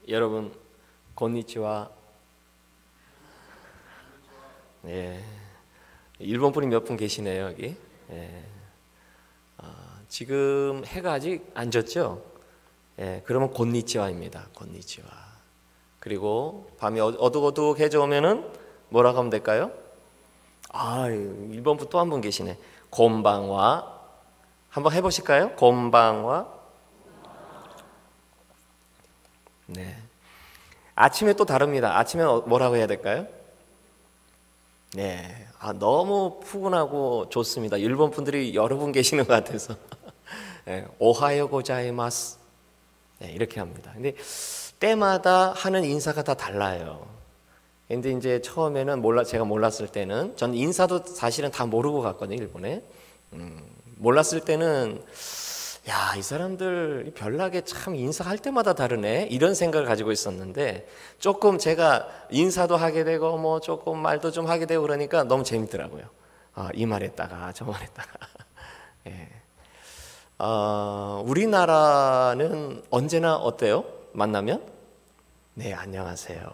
여러분 곤니치와. 예, 일본 분이 몇 분 계시네요 여기. 예. 지금 해가 아직 안 졌죠? 예, 그러면 곤니치와입니다. 곤니치와. 그리고 밤이 어둑어둑해져 오면은 뭐라고 하면 될까요? 일본 분 또 한 분 계시네. 곤방와. 한번 해보실까요? 곤방와. 네. 아침에 또 다릅니다. 아침에 뭐라고 해야 될까요? 네. 너무 푸근하고 좋습니다. 일본 분들이 여러 분 계시는 것 같아서. 네. 오하요 고자이마스. 네, 이렇게 합니다. 근데 때마다 하는 인사가 다 달라요. 근데 이제 처음에는 제가 몰랐을 때는, 전 인사도 사실은 다 모르고 갔거든요, 일본에. 몰랐을 때는 이 사람들 별나게 참 인사할 때마다 다르네, 이런 생각을 가지고 있었는데, 조금 제가 인사도 하게 되고 뭐 조금 말도 좀 하게 되고 그러니까 너무 재밌더라고요. 이 말 했다가 저 말 했다가. 예. 우리나라는 언제나 어때요? 만나면 네, 안녕하세요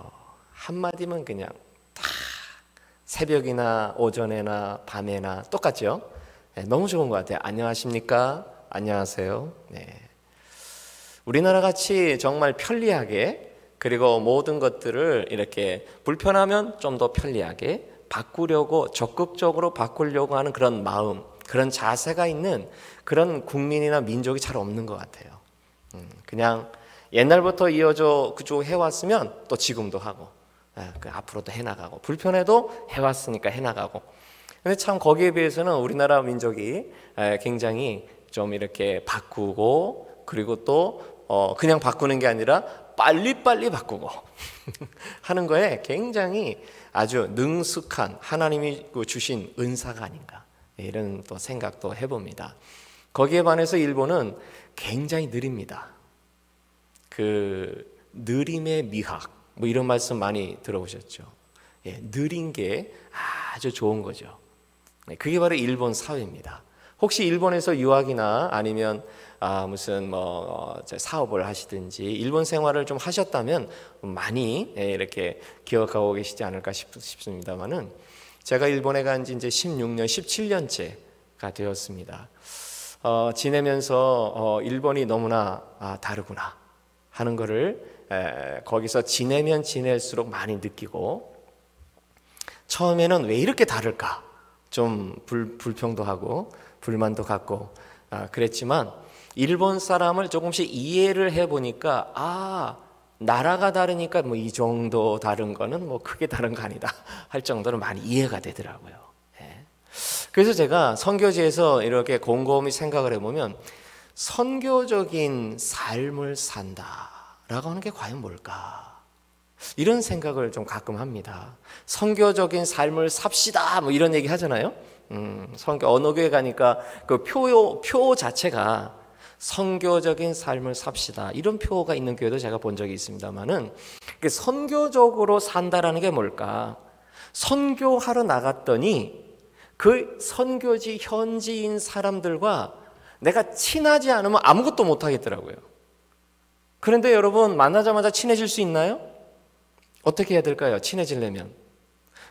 한마디면 그냥 다 새벽이나 오전에나 밤에나 똑같죠? 네, 너무 좋은 것 같아요. 안녕하십니까? 안녕하세요. 네. 우리나라 같이 정말 편리하게, 그리고 모든 것들을 이렇게 불편하면 좀 더 편리하게 바꾸려고, 적극적으로 바꾸려고 하는 그런 마음, 그런 자세가 있는 그런 국민이나 민족이 잘 없는 것 같아요. 그냥 옛날부터 이어져 그쪽 해왔으면 또 지금도 하고, 앞으로도 해나가고, 불편해도 해왔으니까 해나가고. 근데 참 거기에 비해서는 우리나라 민족이 굉장히 좀 이렇게 바꾸고, 그리고 또 그냥 바꾸는 게 아니라 빨리빨리 바꾸고 하는 거에 굉장히 아주 능숙한 하나님이 주신 은사가 아닌가, 이런 또 생각도 해봅니다. 거기에 반해서 일본은 굉장히 느립니다. 그 느림의 미학, 뭐 이런 말씀 많이 들어보셨죠? 예, 느린 게 아주 좋은 거죠. 그게 바로 일본 사회입니다. 혹시 일본에서 유학이나 아니면 무슨 사업을 하시든지 일본 생활을 좀 하셨다면 많이 이렇게 기억하고 계시지 않을까 싶습니다만은, 제가 일본에 간 지 이제 16년, 17년째가 되었습니다. 지내면서 일본이 너무나 다르구나 하는 거를 거기서 지내면 지낼수록 많이 느끼고, 처음에는 왜 이렇게 다를까 좀 불평도 하고 불만도 갖고 그랬지만, 일본 사람을 조금씩 이해를 해보니까 나라가 다르니까 뭐 이 정도 다른 거는 뭐 크게 다른 거 아니다 할 정도로 많이 이해가 되더라고요. 그래서 제가 선교지에서 이렇게 곰곰이 생각을 해보면, 선교적인 삶을 산다라고 하는 게 과연 뭘까, 이런 생각을 좀 가끔 합니다. 선교적인 삶을 삽시다 뭐 이런 얘기 하잖아요. 선교 어느 교회 가니까 그 표 자체가 선교적인 삶을 삽시다, 이런 표가 있는 교회도 제가 본 적이 있습니다만은, 선교적으로 산다라는 게 뭘까? 선교하러 나갔더니 그 선교지 현지인 사람들과 내가 친하지 않으면 아무것도 못 하겠더라고요. 그런데 여러분, 만나자마자 친해질 수 있나요? 어떻게 해야 될까요? 친해지려면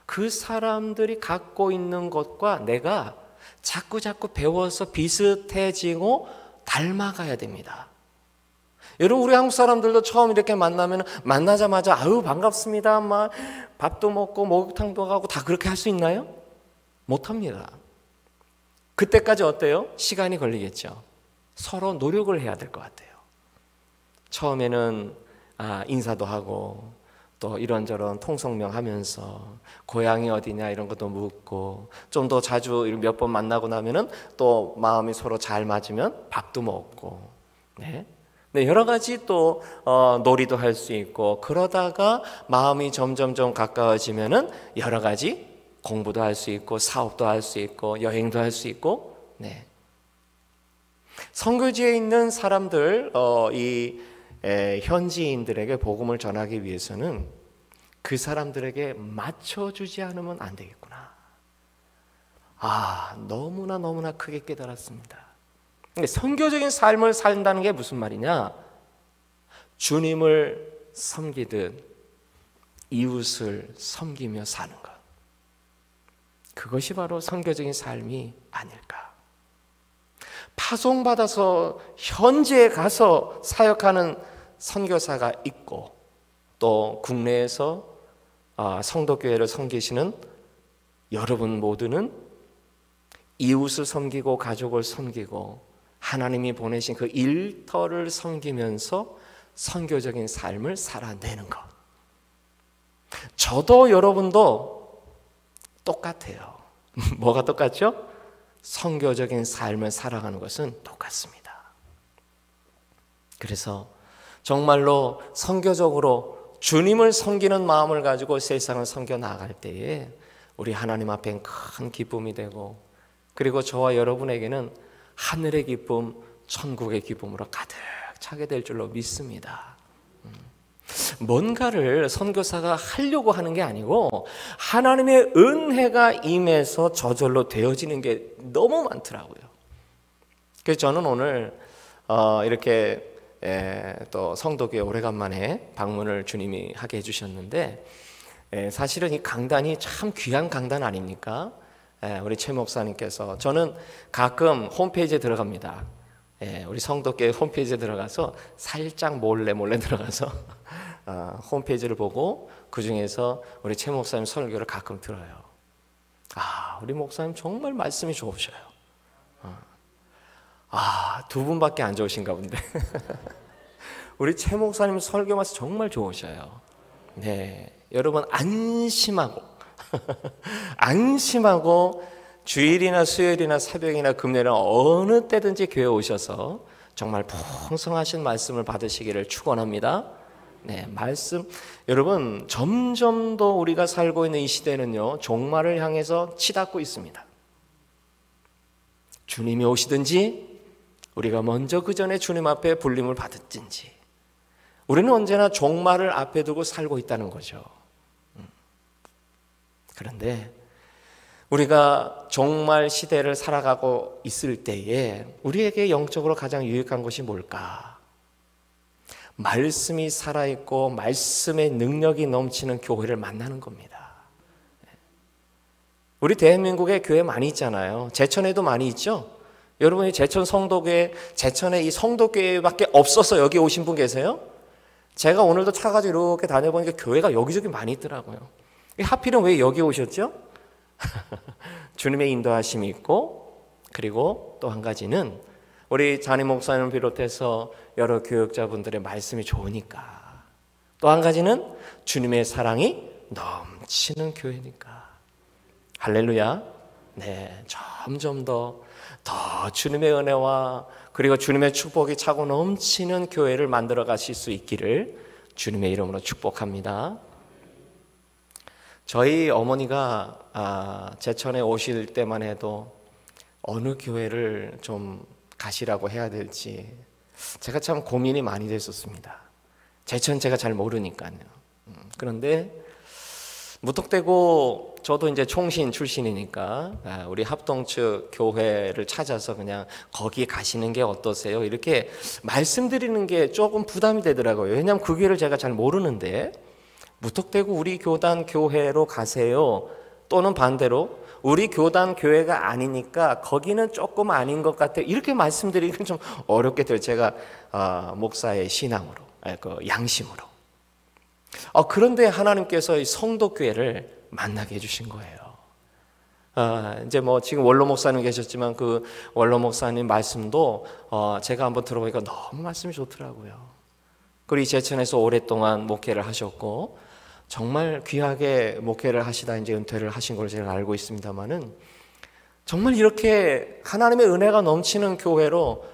그 사람들이 갖고 있는 것과 내가 자꾸 배워서 비슷해지고 닮아가야 됩니다. 여러분, 우리 한국 사람들도 처음 이렇게 만나면 만나자마자 반갑습니다, 막 밥도 먹고 목욕탕도 가고 다 그렇게 할 수 있나요? 못합니다. 그때까지 어때요? 시간이 걸리겠죠. 서로 노력을 해야 될 것 같아요. 처음에는 인사도 하고, 또 이런저런 통성명 하면서 고향이 어디냐 이런 것도 묻고, 좀 더 자주 몇 번 만나고 나면은 또 마음이 서로 잘 맞으면 밥도 먹고, 네, 여러 가지 또 놀이도 할 수 있고, 그러다가 마음이 점점점 가까워지면은 여러 가지 공부도 할 수 있고, 사업도 할 수 있고, 여행도 할 수 있고. 네. 선교지에 있는 사람들, 현지인들에게 복음을 전하기 위해서는 그 사람들에게 맞춰주지 않으면 안 되겠구나. 너무나 크게 깨달았습니다. 근데 선교적인 삶을 산다는 게 무슨 말이냐? 주님을 섬기듯 이웃을 섬기며 사는 것, 그것이 바로 선교적인 삶이 아닐까. 파송받아서 현지에 가서 사역하는 선교사가 있고, 또 국내에서 성도교회를 섬기시는 여러분 모두는 이웃을 섬기고 가족을 섬기고 하나님이 보내신 그 일터를 섬기면서 선교적인 삶을 살아내는 것. 저도 여러분도 똑같아요. 뭐가 똑같죠? 선교적인 삶을 살아가는 것은 똑같습니다. 그래서 정말로 선교적으로 주님을 섬기는 마음을 가지고 세상을 섬겨 나갈 때에 우리 하나님 앞엔 큰 기쁨이 되고, 그리고 저와 여러분에게는 하늘의 기쁨, 천국의 기쁨으로 가득 차게 될 줄로 믿습니다. 뭔가를 선교사가 하려고 하는 게 아니고 하나님의 은혜가 임해서 저절로 되어지는 게 너무 많더라고요. 그래서 저는 오늘 이렇게 또 성도교회 오래간만에 방문을 주님이 하게 해주셨는데, 사실은 이 강단이 참 귀한 강단 아닙니까? 우리 최 목사님께서, 저는 가끔 홈페이지에 들어갑니다. 우리 성도교회 홈페이지에 들어가서 살짝 몰래 들어가서 홈페이지를 보고 그 중에서 우리 최 목사님 설교를 가끔 들어요. 우리 목사님 정말 말씀이 좋으셔요. 두 분밖에 안 좋으신가 본데. 우리 최 목사님 설교 말씀 정말 좋으셔요. 네, 여러분 안심하고 안심하고 주일이나 수요일이나 새벽이나 금요일이나 어느 때든지 교회 오셔서 정말 풍성하신 말씀을 받으시기를 축원합니다. 네, 말씀 여러분, 점점 더 우리가 살고 있는 이 시대는요, 종말을 향해서 치닫고 있습니다. 주님이 오시든지 우리가 먼저 그 전에 주님 앞에 불림을 받았든지 우리는 언제나 종말을 앞에 두고 살고 있다는 거죠. 그런데 우리가 종말 시대를 살아가고 있을 때에 우리에게 영적으로 가장 유익한 것이 뭘까? 말씀이 살아있고 말씀의 능력이 넘치는 교회를 만나는 겁니다. 우리 대한민국에 교회 많이 있잖아요. 제천에도 많이 있죠? 여러분이 제천 성도교회, 제천에 이 성도교회밖에 없어서 여기 오신 분 계세요? 제가 오늘도 차 가지고 이렇게 다녀보니까 교회가 여기저기 많이 있더라고요. 하필은 왜 여기 오셨죠? 주님의 인도하심이 있고, 그리고 또 한 가지는 우리 장임 목사님을 비롯해서 여러 교역자분들의 말씀이 좋으니까, 또 한 가지는 주님의 사랑이 넘치는 교회니까. 할렐루야. 네, 점점 더 주님의 은혜와 그리고 주님의 축복이 차고 넘치는 교회를 만들어 가실 수 있기를 주님의 이름으로 축복합니다. 저희 어머니가 제천에 오실 때만 해도 어느 교회를 좀 가시라고 해야 될지 제가 참 고민이 많이 됐었습니다. 제천 제가 잘 모르니까요. 그런데 무턱대고 저도 이제 총신 출신이니까 우리 합동 측 교회를 찾아서 그냥 거기에 가시는 게 어떠세요? 이렇게 말씀드리는 게 조금 부담이 되더라고요. 왜냐하면 그 교회를 제가 잘 모르는데 무턱대고 우리 교단 교회로 가세요, 또는 반대로 우리 교단 교회가 아니니까 거기는 조금 아닌 것 같아요, 이렇게 말씀드리기는 좀 어렵게 돼요. 제가 목사의 신앙으로, 그 양심으로. 그런데 하나님께서 이 성도교회를 만나게 해주신 거예요. 이제 뭐 지금 원로 목사님 계셨지만 그 원로 목사님 말씀도 제가 한번 들어보니까 너무 말씀이 좋더라고요. 그리고 제천에서 오랫동안 목회를 하셨고 정말 귀하게 목회를 하시다 이제 은퇴를 하신 걸 제가 알고 있습니다만은, 정말 이렇게 하나님의 은혜가 넘치는 교회로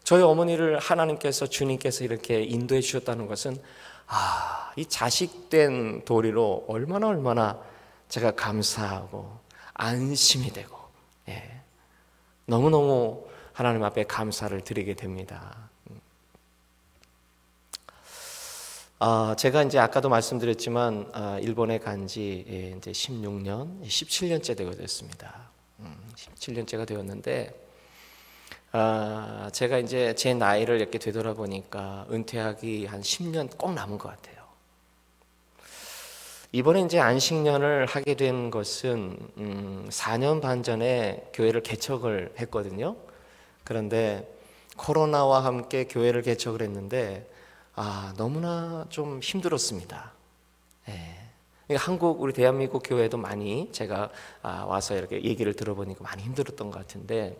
저희 어머니를 하나님께서, 주님께서 이렇게 인도해 주셨다는 것은 이 자식된 도리로 얼마나 제가 감사하고 안심이 되고, 너무너무 하나님 앞에 감사를 드리게 됩니다. 제가 이제 아까도 말씀드렸지만 일본에 간 지 이제 16년, 17년째 되게 됐습니다. 17년째가 되었는데 제가 이제 제 나이를 이렇게 되돌아보니까 은퇴하기 한 10년 꼭 남은 것 같아요. 이번에 이제 안식년을 하게 된 것은 4년 반 전에 교회를 개척을 했거든요. 그런데 코로나와 함께 교회를 개척을 했는데 너무나 좀 힘들었습니다. 한국 우리 대한민국 교회도 많이 제가 와서 이렇게 얘기를 들어보니까 많이 힘들었던 것 같은데,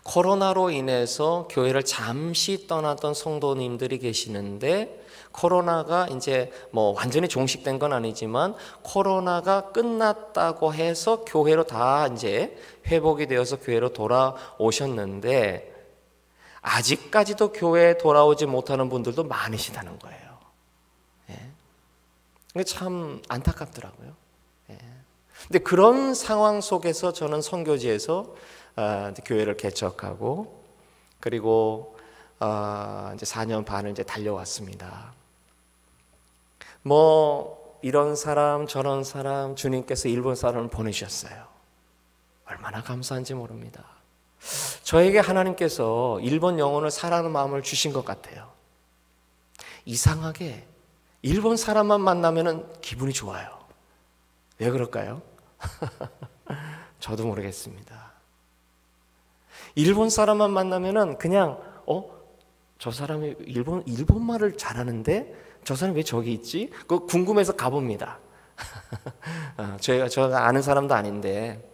코로나로 인해서 교회를 잠시 떠났던 성도님들이 계시는데, 코로나가 이제 뭐 완전히 종식된 건 아니지만 코로나가 끝났다고 해서 교회로 다 이제 회복이 되어서 교회로 돌아오셨는데, 아직까지도 교회에 돌아오지 못하는 분들도 많으시다는 거예요. 이게 참 안타깝더라고요. 근데 그런 상황 속에서 저는 선교지에서 교회를 개척하고, 그리고 이제 4년 반을 이제 달려왔습니다. 뭐 이런 사람 저런 사람 주님께서 일본 사람을 보내주셨어요. 얼마나 감사한지 모릅니다. 저에게 하나님께서 일본 영혼을 사랑하는 마음을 주신 것 같아요. 이상하게 일본 사람만 만나면 기분이 좋아요. 왜 그럴까요? 저도 모르겠습니다. 일본 사람만 만나면 그냥 저 사람이 일본말을 잘하는데 저 사람이 왜 저기 있지? 그거 궁금해서 가봅니다. 제가 아는 사람도 아닌데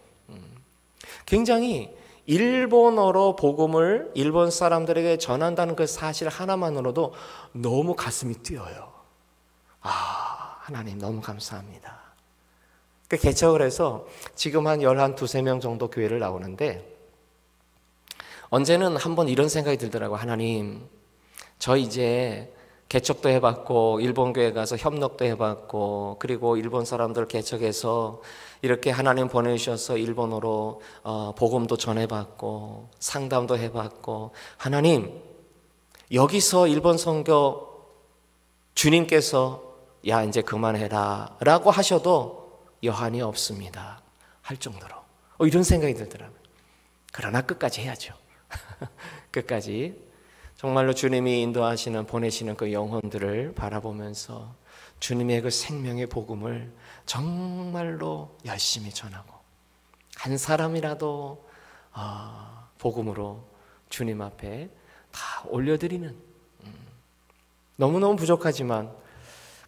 굉장히 일본어로 복음을 일본 사람들에게 전한다는 그 사실 하나만으로도 너무 가슴이 뛰어요. 하나님 너무 감사합니다. 그 개척을 해서 지금 한 11, 2명 정도 교회를 나오는데, 언제는 한번 이런 생각이 들더라고요. 하나님, 저 이제 개척도 해봤고 일본 교회 가서 협력도 해봤고, 그리고 일본 사람들 개척해서 이렇게 하나님 보내주셔서 일본어로 복음도 전해봤고 상담도 해봤고, 하나님 여기서 일본 선교 주님께서 야 이제 그만해라 라고 하셔도 여한이 없습니다 할 정도로 이런 생각이 들더라고요. 그러나 끝까지 해야죠. 끝까지 정말로 주님이 인도하시는 보내시는 그 영혼들을 바라보면서 주님의 그 생명의 복음을 정말로 열심히 전하고, 한 사람이라도 복음으로 주님 앞에 다 올려드리는, 너무너무 부족하지만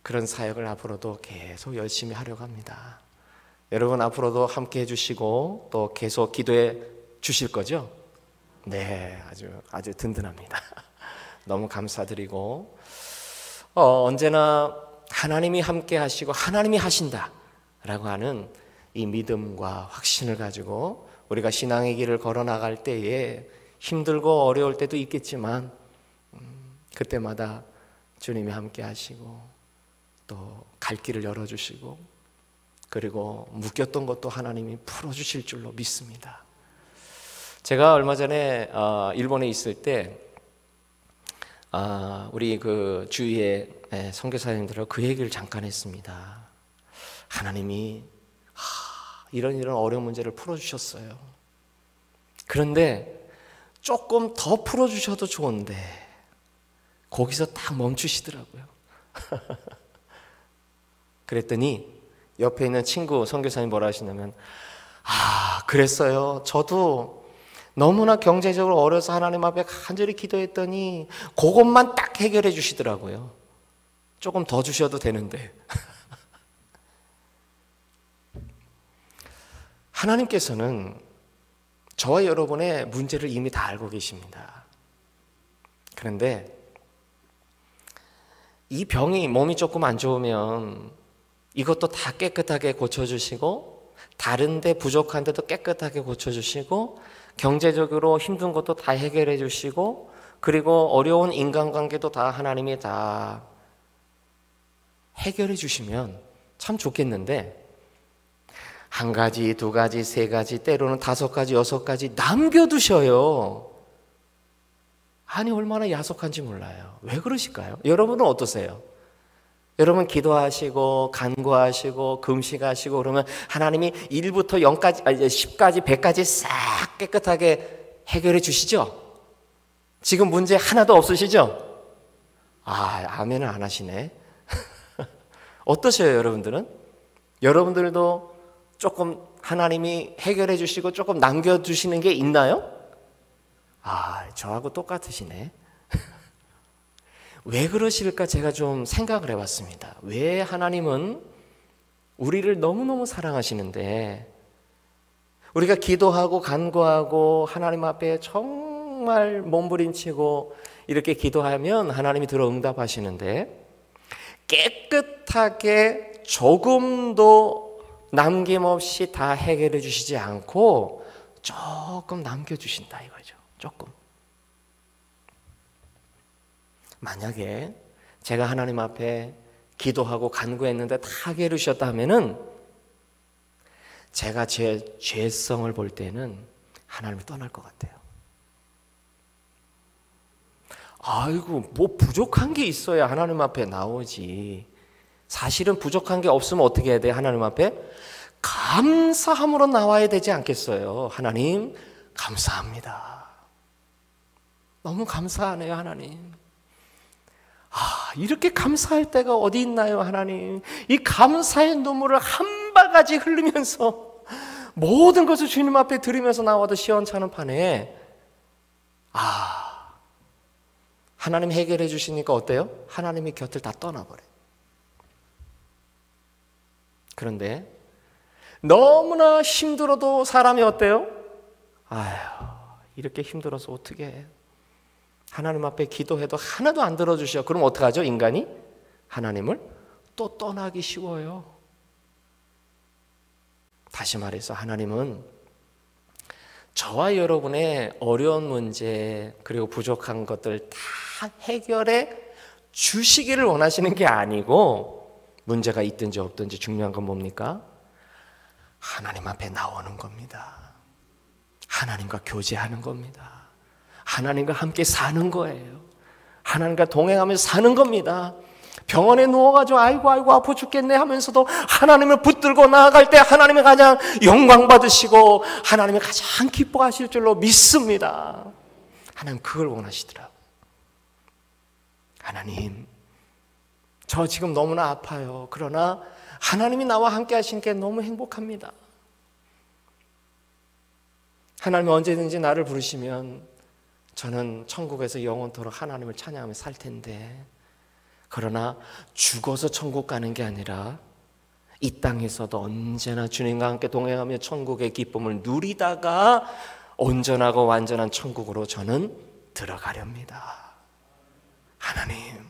그런 사역을 앞으로도 계속 열심히 하려고 합니다. 여러분 앞으로도 함께 해주시고 또 계속 기도해 주실 거죠? 네, 아주 든든합니다. 너무 감사드리고, 언제나 하나님이 함께 하시고 하나님이 하신다 라고 하는 이 믿음과 확신을 가지고 우리가 신앙의 길을 걸어 나갈 때에 힘들고 어려울 때도 있겠지만 그때마다 주님이 함께 하시고 또 갈 길을 열어주시고, 그리고 묶였던 것도 하나님이 풀어주실 줄로 믿습니다. 제가 얼마 전에 일본에 있을 때 우리 그 주위의 선교사님들하고 그 얘기를 잠깐 했습니다. 하나님이 이런 어려운 문제를 풀어주셨어요. 그런데 조금 더 풀어주셔도 좋은데 거기서 딱 멈추시더라고요. 그랬더니 옆에 있는 친구 선교사님 뭐라 하시냐면, 그랬어요. 저도 너무나 경제적으로 어려서 하나님 앞에 간절히 기도했더니 그것만 딱 해결해 주시더라고요. 조금 더 주셔도 되는데. 하나님께서는 저와 여러분의 문제를 이미 다 알고 계십니다. 그런데 이 병이, 몸이 조금 안 좋으면 이것도 다 깨끗하게 고쳐주시고, 다른데 부족한 데도 깨끗하게 고쳐주시고, 경제적으로 힘든 것도 다 해결해 주시고, 그리고 어려운 인간관계도 다 하나님이 다 해결해 주시면 참 좋겠는데, 한 가지, 두 가지, 세 가지, 때로는 5가지, 6가지 남겨두셔요. 아니 얼마나 야속한지 몰라요. 왜 그러실까요? 여러분은 어떠세요? 여러분 기도하시고 간구하시고 금식하시고 그러면 하나님이 1부터 0까지, 10까지, 100까지 싹 깨끗하게 해결해 주시죠? 지금 문제 하나도 없으시죠? 아멘을 안 하시네. 어떠세요, 여러분들은? 여러분들도 조금 하나님이 해결해 주시고 조금 남겨주시는 게 있나요? 저하고 똑같으시네. 왜 그러실까 제가 좀 생각을 해봤습니다. 왜 하나님은 우리를 너무너무 사랑하시는데 우리가 기도하고 간구하고 하나님 앞에 정말 몸부림치고 이렇게 기도하면 하나님이 들어 응답하시는데 깨끗하게 조금도 남김없이 다 해결해 주시지 않고 조금 남겨주신다 이거죠. 조금. 만약에 제가 하나님 앞에 기도하고 간구했는데 다 해결해 주셨다 하면은 제가 제 죄성을 볼 때는 하나님이 떠날 것 같아요. 아이고, 뭐 부족한 게 있어야 하나님 앞에 나오지. 사실은 부족한 게 없으면 어떻게 해야 돼? 하나님 앞에 감사함으로 나와야 되지 않겠어요? 하나님 감사합니다. 너무 감사하네요, 하나님. 이렇게 감사할 때가 어디 있나요, 하나님? 이 감사의 눈물을 한 바가지 흘리면서 모든 것을 주님 앞에 드리면서 나와도 시원찮은 판에 하나님 해결해 주시니까 어때요? 하나님이 곁을 다 떠나버려요. 그런데 너무나 힘들어도 사람이 어때요? 이렇게 힘들어서 어떻게 해? 하나님 앞에 기도해도 하나도 안 들어주셔. 그럼 어떡하죠? 인간이 하나님을 또 떠나기 쉬워요. 다시 말해서 하나님은 저와 여러분의 어려운 문제 그리고 부족한 것들 다 해결해 주시기를 원하시는 게 아니고 문제가 있든지 없든지 중요한 건 뭡니까? 하나님 앞에 나오는 겁니다. 하나님과 교제하는 겁니다. 하나님과 함께 사는 거예요. 하나님과 동행하면서 사는 겁니다. 병원에 누워가지고 아이고 아파 죽겠네 하면서도 하나님을 붙들고 나아갈 때 하나님이 가장 영광 받으시고 하나님이 가장 기뻐하실 줄로 믿습니다. 하나님 그걸 원하시더라고요. 하나님, 저 지금 너무나 아파요. 그러나 하나님이 나와 함께 하시니까 너무 행복합니다. 하나님이 언제든지 나를 부르시면 저는 천국에서 영원토록 하나님을 찬양하며 살 텐데, 그러나 죽어서 천국 가는 게 아니라 이 땅에서도 언제나 주님과 함께 동행하며 천국의 기쁨을 누리다가 온전하고 완전한 천국으로 저는 들어가렵니다. 하나님,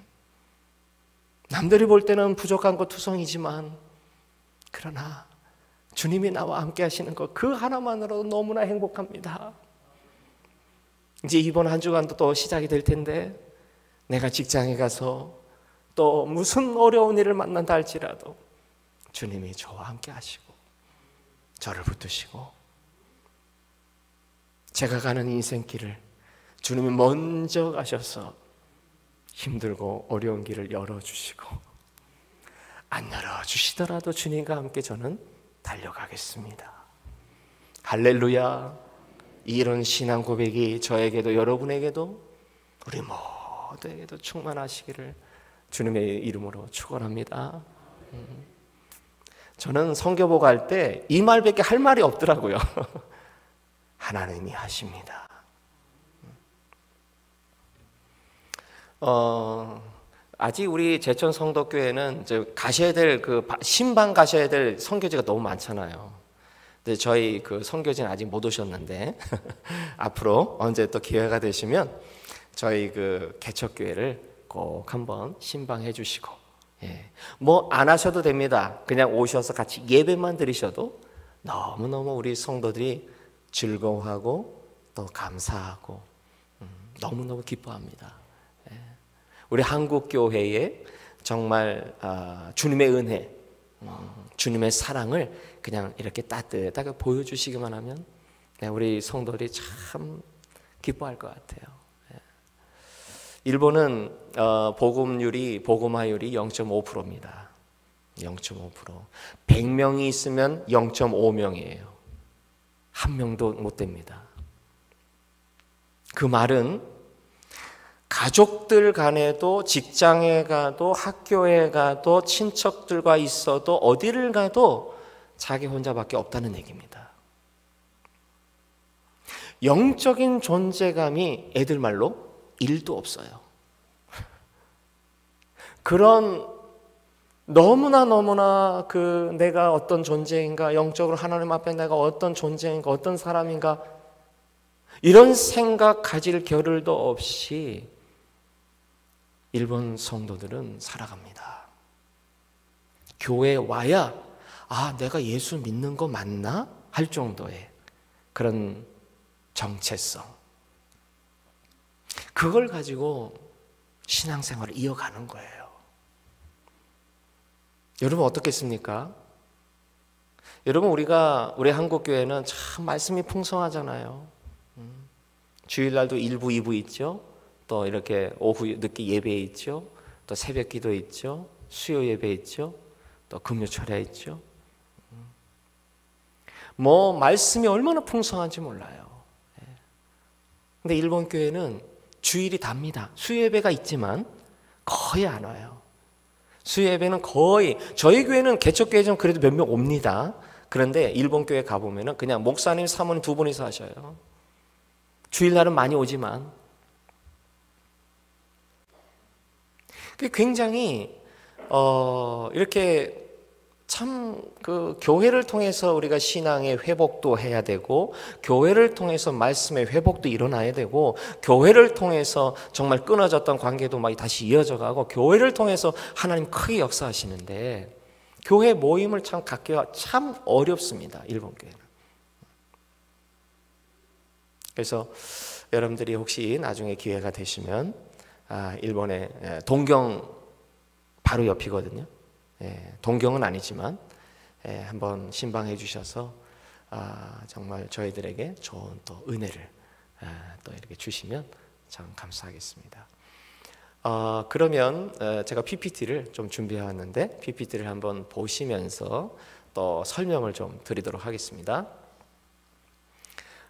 남들이 볼 때는 부족한 것 투성이지만 그러나 주님이 나와 함께 하시는 것 그 하나만으로도 너무나 행복합니다. 이제 이번 한 주간도 또 시작이 될 텐데 내가 직장에 가서 또 무슨 어려운 일을 만난다 할지라도 주님이 저와 함께 하시고 저를 붙드시고 제가 가는 인생길을 주님이 먼저 가셔서 힘들고 어려운 길을 열어주시고 안 열어주시더라도 주님과 함께 저는 달려가겠습니다. 할렐루야. 이런 신앙 고백이 저에게도 여러분에게도 우리 모두에게도 충만하시기를 주님의 이름으로 축원합니다. 저는 성경보고 할 때 이 말밖에 할 말이 없더라고요. 하나님이 하십니다. 아직 우리 제천 성덕교회는 이제 가셔야 될 신방 가셔야 될 선교지가 너무 많잖아요. 근데 저희 선교지는 아직 못 오셨는데 앞으로 언제 또 기회가 되시면 저희 개척교회를 꼭 한번 신방해 주시고, 뭐 안 하셔도 됩니다. 그냥 오셔서 같이 예배만 드리셔도 너무너무 우리 성도들이 즐거워하고 또 감사하고 너무너무 기뻐합니다. 우리 한국교회에 정말 주님의 은혜, 주님의 사랑을 그냥 이렇게 따뜻하게 보여주시기만 하면 우리 성도들이 참 기뻐할 것 같아요. 일본은 복음화율이 0.5%입니다. 0.5%. 100명이 있으면 0.5명이에요. 한 명도 못 됩니다. 그 말은 가족들 간에도, 직장에 가도, 학교에 가도, 친척들과 있어도, 어디를 가도 자기 혼자밖에 없다는 얘기입니다. 영적인 존재감이 애들 말로 1도 없어요. 그런 너무나 내가 어떤 존재인가, 영적으로 하나님 앞에 내가 어떤 존재인가, 어떤 사람인가, 이런 생각 가질 겨를도 없이 일본 성도들은 살아갑니다. 교회에 와야 내가 예수 믿는 거 맞나? 할 정도의 그런 정체성, 그걸 가지고 신앙생활을 이어가는 거예요. 여러분 어떻겠습니까? 여러분 우리 한국교회는 참 말씀이 풍성하잖아요. 주일날도 1부, 2부 있죠. 또 이렇게 오후 늦게 예배 있죠. 또 새벽 기도 있죠. 수요 예배 있죠. 또 금요 철야 있죠. 말씀이 얼마나 풍성한지 몰라요. 근데 일본 교회는 주일이 답니다. 수요 예배가 있지만 거의 안 와요. 수요 예배는 거의, 저희 교회는 개척교회 좀 그래도 몇 명 옵니다. 그런데 일본 교회 가보면은 그냥 목사님, 사모님 2분이서 하셔요. 주일날은 많이 오지만. 굉장히 이렇게 참 교회를 통해서 우리가 신앙의 회복도 해야 되고, 교회를 통해서 말씀의 회복도 일어나야 되고, 교회를 통해서 정말 끊어졌던 관계도 막 다시 이어져 가고, 교회를 통해서 하나님 크게 역사하시는데, 교회 모임을 참 갖기가 참 어렵습니다. 일본 교회는. 그래서 여러분들이 혹시 나중에 기회가 되시면 일본의 동경 바로 옆이거든요. 동경은 아니지만 한번 신방해 주셔서 정말 저희들에게 좋은 또 은혜를 또 이렇게 주시면 참 감사하겠습니다. 그러면 제가 PPT를 좀 준비해 왔는데 PPT를 한번 보시면서 또 설명을 좀 드리도록 하겠습니다.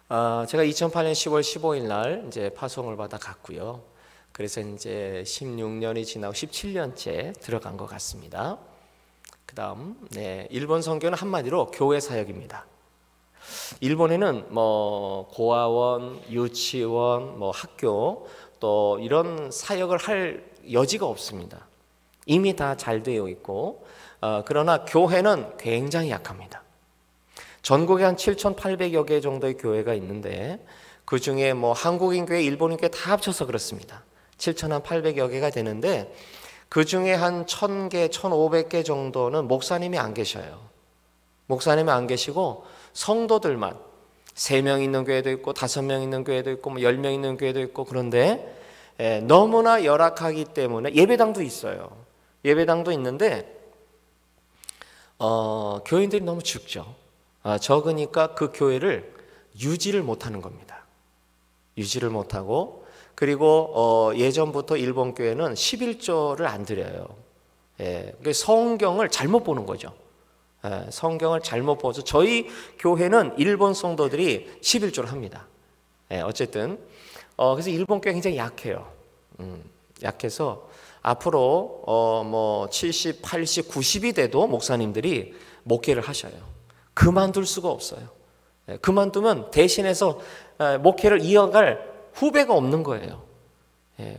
제가 2008년 10월 15일 날 이제 파송을 받아 갔고요. 그래서 이제 16년이 지나고 17년째 들어간 것 같습니다. 그다음 일본 선교는 한마디로 교회 사역입니다. 일본에는 고아원, 유치원, 학교 또 이런 사역을 할 여지가 없습니다. 이미 다 잘 되어 있고, 그러나 교회는 굉장히 약합니다. 전국에 한 7,800여 개 정도의 교회가 있는데 그 중에 한국인 교회, 일본인 교회 다 합쳐서 그렇습니다. 7,800여 개가 되는데 그 중에 한 1,000개, 1,500개 정도는 목사님이 안 계셔요. 목사님이 안 계시고 성도들만 3명 있는 교회도 있고 5명 있는 교회도 있고 10명 있는 교회도 있고, 그런데 너무나 열악하기 때문에 예배당도 있어요. 예배당도 있는데 교인들이 너무 적죠. 적으니까 그 교회를 유지를 못하는 겁니다. 유지를 못하고, 그리고 예전부터 일본 교회는 11조를 안 드려요. 성경을 잘못 보는 거죠. 성경을 잘못 보죠. 저희 교회는 일본 성도들이 11조를 합니다. 어쨌든 그래서 일본 교회 굉장히 약해요. 약해서 앞으로 70, 80, 90이 돼도 목사님들이 목회를 하셔요. 그만둘 수가 없어요. 그만두면 대신해서 목회를 이어갈 후배가 없는 거예요.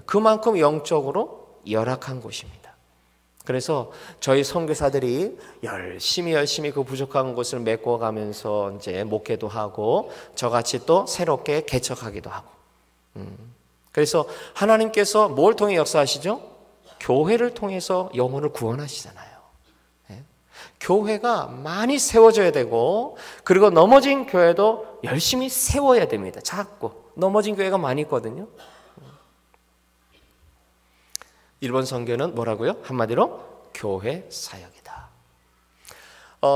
그만큼 영적으로 열악한 곳입니다. 그래서 저희 선교사들이 열심히 그 부족한 곳을 메꿔가면서 이제 목회도 하고, 저같이 또 새롭게 개척하기도 하고. 그래서 하나님께서 뭘 통해 역사하시죠? 교회를 통해서 영혼을 구원하시잖아요. 교회가 많이 세워져야 되고, 그리고 넘어진 교회도 열심히 세워야 됩니다. 자꾸 넘어진 교회가 많이 있거든요. 일본 선교는 뭐라고요? 한마디로 교회 사역이다.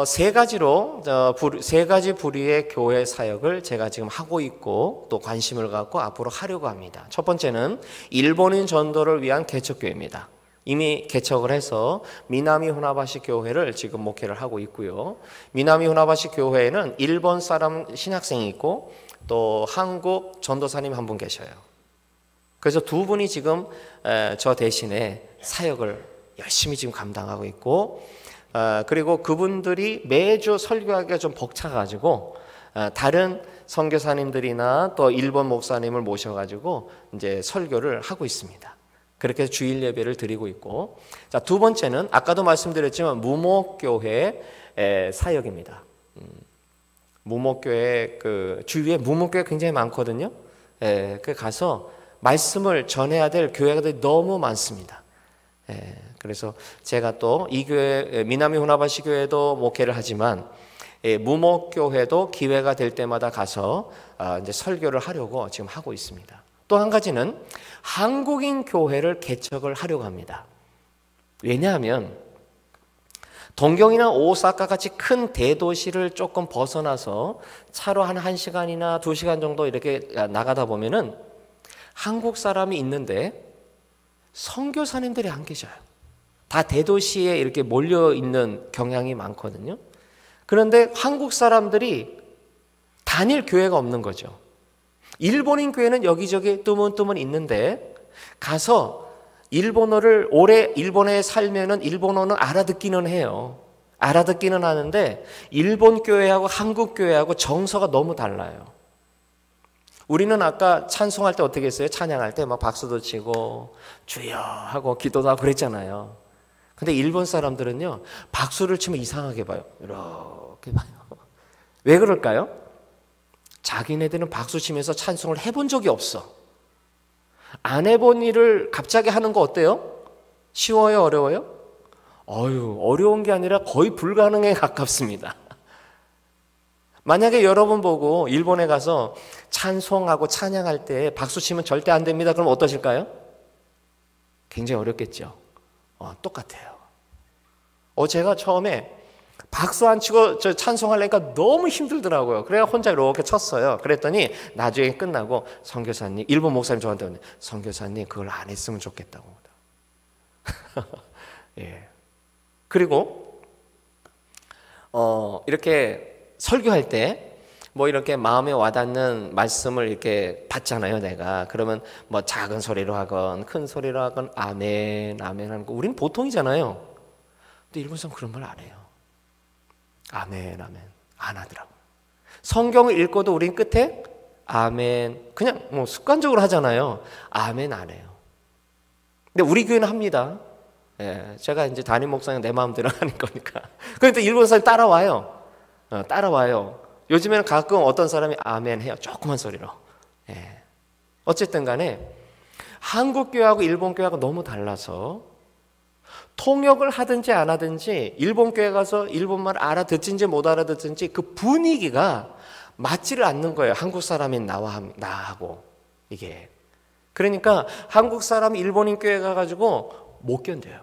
세 가지 부류의 교회 사역을 제가 지금 하고 있고 또 관심을 갖고 앞으로 하려고 합니다. 첫 번째는 일본인 전도를 위한 개척교회입니다. 이미 개척을 해서 미나미 후나바시 교회를 지금 목회를 하고 있고요. 미나미 후나바시 교회에는 일본 사람 신학생이 있고 또 한국 전도사님 한 분 계셔요. 그래서 두 분이 지금 저 대신에 사역을 열심히 지금 감당하고 있고, 그리고 그분들이 매주 설교하기가 좀 벅차가지고 다른 선교사님들이나 또 일본 목사님을 모셔가지고 이제 설교를 하고 있습니다. 그렇게 해서 주일 예배를 드리고 있고, 자, 두 번째는 아까도 말씀드렸지만 무목교회 사역입니다. 무목교회 그 주위에 무목교회 굉장히 많거든요. 그 가서 말씀을 전해야 될 교회가 너무 많습니다. 그래서 제가 또 이 교회 미나미 후나바시 교회도 목회를 하지만 무목교회도 기회가 될 때마다 가서 이제 설교를 하려고 지금 하고 있습니다. 또 한 가지는 한국인 교회를 개척을 하려고 합니다. 왜냐하면 동경이나 오사카 같이 큰 대도시를 조금 벗어나서 차로 한 1시간이나 2시간 정도 이렇게 나가다 보면은 한국 사람이 있는데 선교사님들이 안 계셔요. 다 대도시에 이렇게 몰려 있는 경향이 많거든요. 그런데 한국 사람들이 다닐 교회가 없는 거죠. 일본인 교회는 여기저기 뜨문뜨문 있는데 가서 일본어를 오래 일본에 살면은 일본어는 알아듣기는 해요. 알아듣기는 하는데 일본 교회하고 한국 교회하고 정서가 너무 달라요. 우리는 아까 찬송할 때 어떻게 했어요? 찬양할 때 막 박수도 치고 주여 하고 기도도 하고 그랬잖아요. 근데 일본 사람들은요, 박수를 치면 이상하게 봐요. 이렇게 봐요. 왜 그럴까요? 자기네들은 박수 치면서 찬송을 해본 적이 없어. 안 해본 일을 갑자기 하는 거 어때요? 쉬워요? 어려워요? 어려운 게 아니라 거의 불가능에 가깝습니다. 만약에 여러분 보고 일본에 가서 찬송하고 찬양할 때 박수 치면 절대 안 됩니다. 그럼 어떠실까요? 굉장히 어렵겠죠. 똑같아요. 제가 처음에 박수 안 치고 저 찬송하려니까 너무 힘들더라고요. 그래서 혼자 이렇게 쳤어요. 그랬더니 나중에 끝나고 선교사님, 일본 목사님 저한테 오는데 선교사님 그걸 안 했으면 좋겠다고. 예. 그리고 이렇게 설교할 때 뭐 이렇게 마음에 와닿는 말씀을 이렇게 받잖아요, 내가. 그러면 뭐 작은 소리로 하건 큰 소리로 하건 아멘, 아멘 하는 거 우리는 보통이잖아요. 근데 일본 사람 그런 말 안 해요. 아멘, 아멘 안 하더라고. 성경을 읽고도 우린 끝에 아멘 그냥 뭐 습관적으로 하잖아요. 아멘 안 해요. 근데 우리 교회는 합니다. 예, 제가 이제 담임 목사님 내 마음대로 하는 거니까. 그런데 일본 사람이 따라와요. 따라와요. 요즘에는 가끔 어떤 사람이 아멘 해요. 조그만 소리로. 예. 어쨌든 간에 한국 교회하고 일본 교회하고 너무 달라서 통역을 하든지 안 하든지 일본 교회 가서 일본말 알아듣든지 못 알아듣든지 그 분위기가 맞지를 않는 거예요. 한국 사람인 나하고 이게. 그러니까 한국 사람이 일본인 교회 가가지고 못 견뎌요.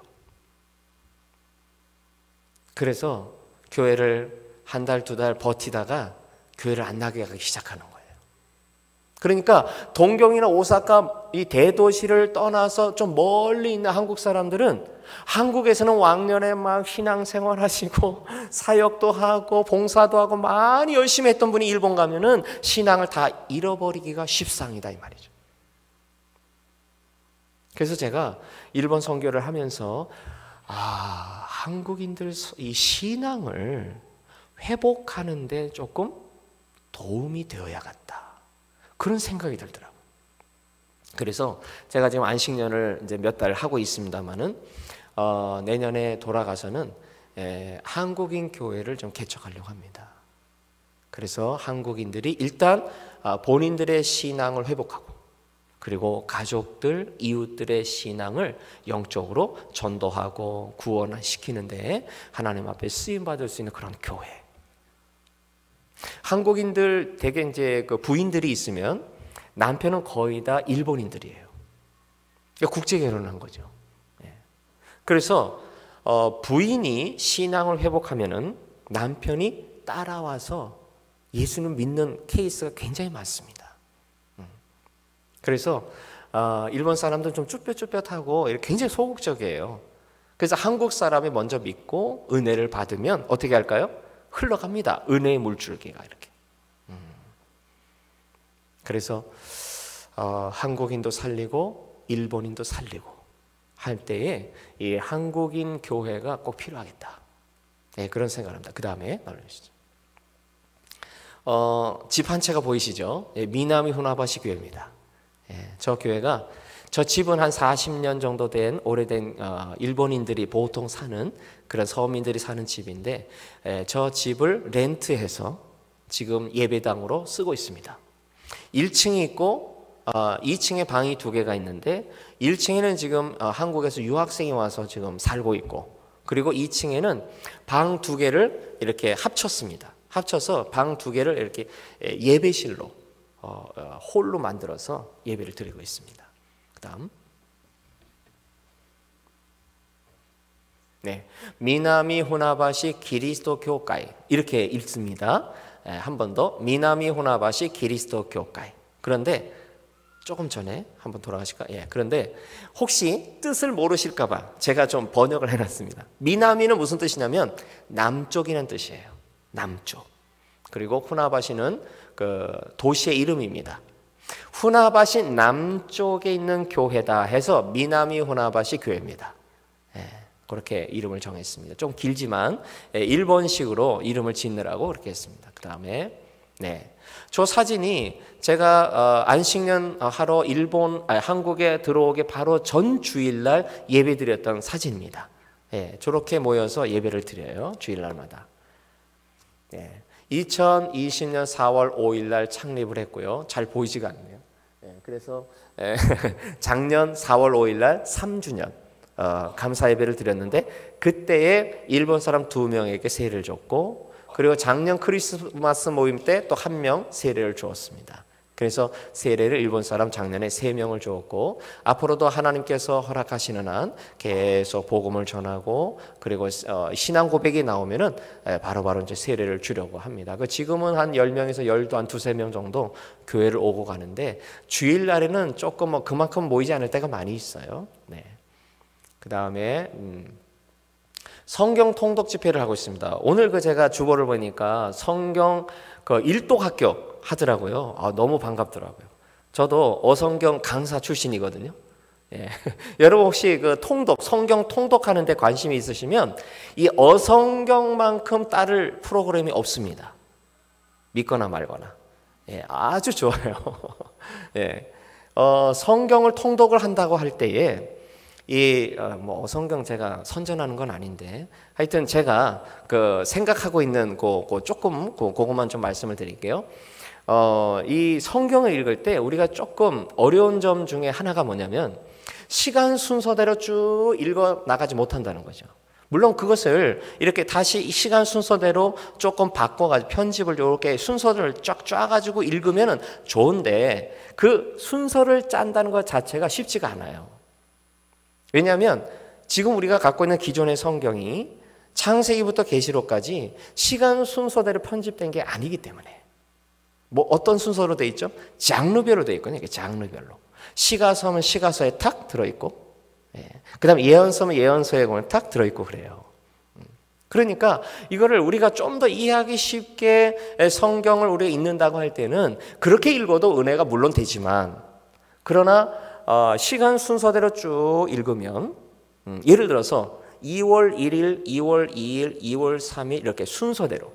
그래서 교회를 한 달, 2달 버티다가 교회를 안 나가기 시작하는 거예요. 그러니까 동경이나 오사카 이 대도시를 떠나서 좀 멀리 있는 한국 사람들은 한국에서는 왕년에 막 신앙생활 하시고 사역도 하고 봉사도 하고 많이 열심히 했던 분이 일본 가면은 신앙을 다 잃어버리기가 십상이다 이 말이죠. 그래서 제가 일본 선교를 하면서 한국인들 이 신앙을 회복하는데 조금 도움이 되어야겠다. 그런 생각이 들더라고요. 그래서 제가 지금 안식년을 이제 몇 달 하고 있습니다만은 내년에 돌아가서는 한국인 교회를 좀 개척하려고 합니다. 그래서 한국인들이 일단 본인들의 신앙을 회복하고 그리고 가족들, 이웃들의 신앙을 영적으로 전도하고 구원시키는데 하나님 앞에 쓰임 받을 수 있는 그런 교회. 한국인들 대개 이제 그 부인들이 있으면 남편은 거의 다 일본인들이에요. 그러니까 국제 결혼한 거죠. 그래서 부인이 신앙을 회복하면은 남편이 따라와서 예수를 믿는 케이스가 굉장히 많습니다. 그래서 일본 사람들은 좀 쭈뼛쭈뼛하고 굉장히 소극적이에요. 그래서 한국 사람이 먼저 믿고 은혜를 받으면 어떻게 할까요? 흘러갑니다. 은혜의 물줄기가 이렇게. 그래서 한국인도 살리고 일본인도 살리고 할 때에 이 한국인 교회가 꼭 필요하겠다. 네, 그런 생각을 합니다. 그 다음에 나누시죠. 집 한 채가 보이시죠? 예, 미나미 후나바시 교회입니다. 예, 저 교회가 저 집은 한 40년 정도 된 오래된 일본인들이 보통 사는 그런 서민들이 사는 집인데 저 집을 렌트해서 지금 예배당으로 쓰고 있습니다. 1층이 있고 2층에 방이 2개가 있는데 1층에는 지금 한국에서 유학생이 와서 지금 살고 있고 그리고 2층에는 방 2개를 이렇게 합쳤습니다. 합쳐서 방 2개를 이렇게 예배실로 홀로 만들어서 예배를 드리고 있습니다. 그 다음 네, 미나미 후나바시 기리스도 교회 이렇게 읽습니다. 한 번 더 미나미 후나바시 기리스도 교회. 그런데 조금 전에 한번 돌아가실까? 예. 그런데 혹시 뜻을 모르실까봐 제가 좀 번역을 해놨습니다. 미나미는 무슨 뜻이냐면 남쪽이라는 뜻이에요. 남쪽. 그리고 후나바시는 그 도시의 이름입니다. 후나바시 남쪽에 있는 교회다 해서 미나미 후나바시 교회입니다. 예. 그렇게 이름을 정했습니다. 좀 길지만 일본식으로 이름을 짓느라고 그렇게 했습니다. 그 다음에 네, 저 사진이 제가 안식년 하러 한국에 들어오기 바로 전 주일날 예배드렸던 사진입니다. 예, 저렇게 모여서 예배를 드려요. 주일날마다. 예, 2020년 4월 5일날 창립을 했고요. 잘 보이지가 않네요. 예, 그래서 작년 4월 5일날 3주년 감사 예배를 드렸는데 그때에 일본 사람 2명에게 세례를 줬고 그리고 작년 크리스마스 모임 때 또 1명 세례를 주었습니다. 그래서 세례를 일본 사람 작년에 3명을 주었고 앞으로도 하나님께서 허락하시는 한 계속 복음을 전하고 그리고 신앙 고백이 나오면은 바로바로 이제 세례를 주려고 합니다. 지금은 한 10명에서 10도 한 2-3명 정도 교회를 오고 가는데 주일날에는 조금 그만큼 모이지 않을 때가 많이 있어요. 네. 그 다음에 성경 통독 집회를 하고 있습니다. 오늘 제가 주보를 보니까 성경 일독 학교 하더라고요. 너무 반갑더라고요. 저도 어성경 강사 출신이거든요. 예. 여러분 혹시 성경 통독하는 데 관심이 있으시면 이 어성경만큼 따를 프로그램이 없습니다. 믿거나 말거나. 예, 아주 좋아요. 예. 성경을 통독을 한다고 할 때에 어성경 제가 선전하는 건 아닌데 하여튼 제가 생각하고 있는 그것만 좀 말씀을 드릴게요. 이 성경을 읽을 때 우리가 조금 어려운 점 중에 하나가 뭐냐면 시간 순서대로 쭉 읽어 나가지 못한다는 거죠. 물론 그것을 이렇게 다시 시간 순서대로 조금 바꿔가지고 편집을 이렇게 순서를 쫙 짜가지고 읽으면은 좋은데 그 순서를 짠다는 것 자체가 쉽지가 않아요. 왜냐하면 지금 우리가 갖고 있는 기존의 성경이 창세기부터 계시록까지 시간 순서대로 편집된 게 아니기 때문에 어떤 순서로 돼 있죠? 장르별로 돼 있거든요. 장르별로. 시가서면 시가서에 탁 들어있고 그 다음에 예언서면 예언서에 탁 들어있고 그래요. 그러니까 이거를 우리가 좀 더 이해하기 쉽게 성경을 우리가 읽는다고 할 때는 그렇게 읽어도 은혜가 물론 되지만 그러나 시간 순서대로 쭉 읽으면 예를 들어서 2월 1일, 2월 2일, 2월 3일 이렇게 순서대로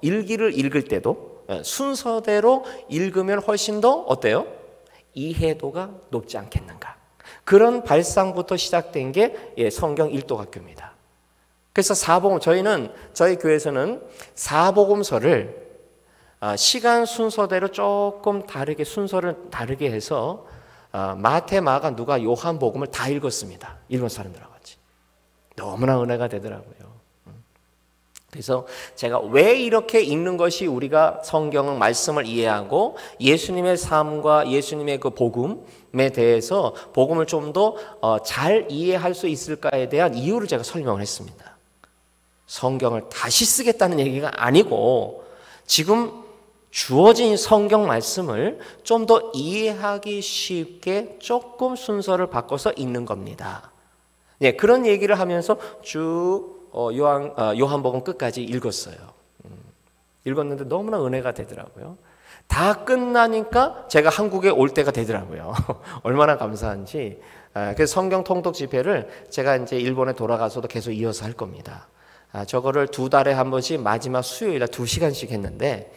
일기를 읽을 때도 순서대로 읽으면 훨씬 더 어때요? 이해도가 높지 않겠는가. 그런 발상부터 시작된 게 성경 일독학교입니다. 그래서 저희 교회에서는 사복음서를 시간 순서대로 조금 다르게 순서를 다르게 해서 마태, 마가, 누가, 요한 복음을 다 읽었습니다. 일본 사람들하고 같이. 너무나 은혜가 되더라고요. 그래서 제가 왜 이렇게 읽는 것이 우리가 성경 말씀을 이해하고 예수님의 삶과 예수님의 그 복음에 대해서 복음을 좀 더 잘 이해할 수 있을까에 대한 이유를 제가 설명을 했습니다. 성경을 다시 쓰겠다는 얘기가 아니고 지금 주어진 성경 말씀을 좀 더 이해하기 쉽게 조금 순서를 바꿔서 읽는 겁니다. 예, 그런 얘기를 하면서 쭉 요한복음 끝까지 읽었어요. 읽었는데 너무나 은혜가 되더라고요. 다 끝나니까 제가 한국에 올 때가 되더라고요. 얼마나 감사한지. 그래서 성경 통독 집회를 제가 이제 일본에 돌아가서도 계속 이어서 할 겁니다. 저거를 2달에 한 번씩 마지막 수요일에 2시간씩 했는데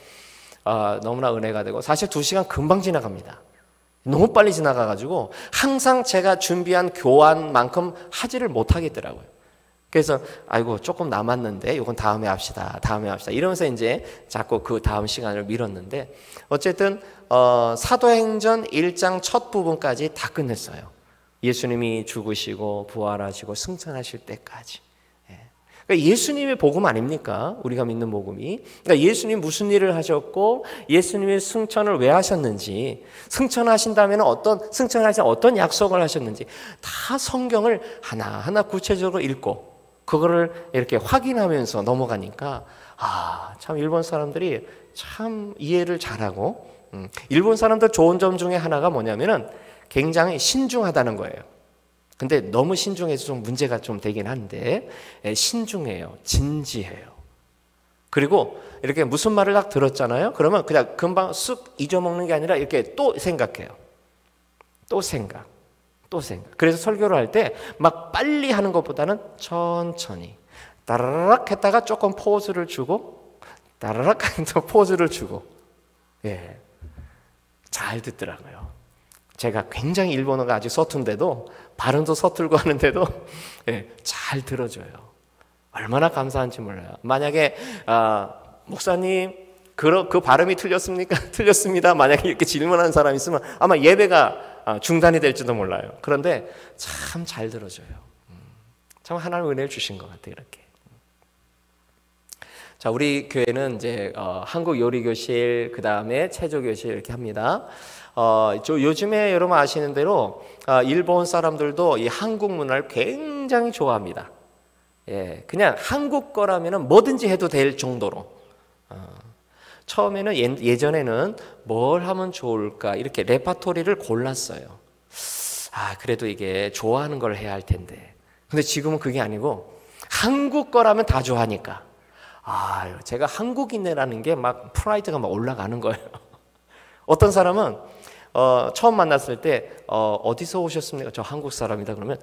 너무나 은혜가 되고, 사실 2시간 금방 지나갑니다. 너무 빨리 지나가가지고 항상 제가 준비한 교환만큼 하지를 못하겠더라고요. 그래서 아이고 조금 남았는데 이건 다음에 합시다, 다음에 합시다 이러면서 이제 자꾸 그 다음 시간을 미뤘는데, 어쨌든 사도행전 1장 첫 부분까지 다 끝냈어요. 예수님이 죽으시고 부활하시고 승천하실 때까지. 그러니까 예수님의 복음 아닙니까? 우리가 믿는 복음이. 그러니까 예수님 무슨 일을 하셨고 예수님의 승천을 왜 하셨는지, 승천하신 어떤 약속을 하셨는지 다 성경을 하나하나 구체적으로 읽고 그거를 이렇게 확인하면서 넘어가니까 참 일본 사람들이 참 이해를 잘하고, 일본 사람들 좋은 점 중에 하나가 뭐냐면은 굉장히 신중하다는 거예요. 근데 너무 신중해서 좀 문제가 좀 되긴 한데, 신중해요. 진지해요. 그리고 이렇게 무슨 말을 딱 들었잖아요. 그러면 그냥 금방 쓱 잊어먹는 게 아니라 이렇게 또 생각해요. 또 생각. 그래서 설교를 할 때 막 빨리 하는 것보다는 천천히 따라락 했다가 조금 포즈를 주고 따라락 해서 포즈를 주고, 잘 듣더라고요. 제가 굉장히 일본어가 아직 서툰데도, 발음도 서툴고 하는데도 잘 들어줘요. 얼마나 감사한지 몰라요. 만약에 목사님 그 발음이 틀렸습니까? 틀렸습니다. 만약에 이렇게 질문하는 사람이 있으면 아마 예배가 중단이 될지도 몰라요. 그런데 참 잘 들어줘요. 참 하나님 은혜를 주신 것 같아요. 이렇게. 자, 우리 교회는 이제 한국 요리교실, 그 다음에 체조교실 이렇게 합니다. 요즘에 여러분 아시는 대로 일본 사람들도 이 한국 문화를 굉장히 좋아합니다. 그냥 한국 거라면 뭐든지 해도 될 정도로. 처음에는 예전에는 뭘 하면 좋을까 이렇게 레파토리를 골랐어요. 그래도 이게 좋아하는 걸 해야 할 텐데. 근데 지금은 그게 아니고 한국 거라면 다 좋아하니까. 제가 한국인이라는 게 막 프라이드가 막 올라가는 거예요. 어떤 사람은 처음 만났을 때 어디서 오셨습니까? 저 한국 사람이다. 그러면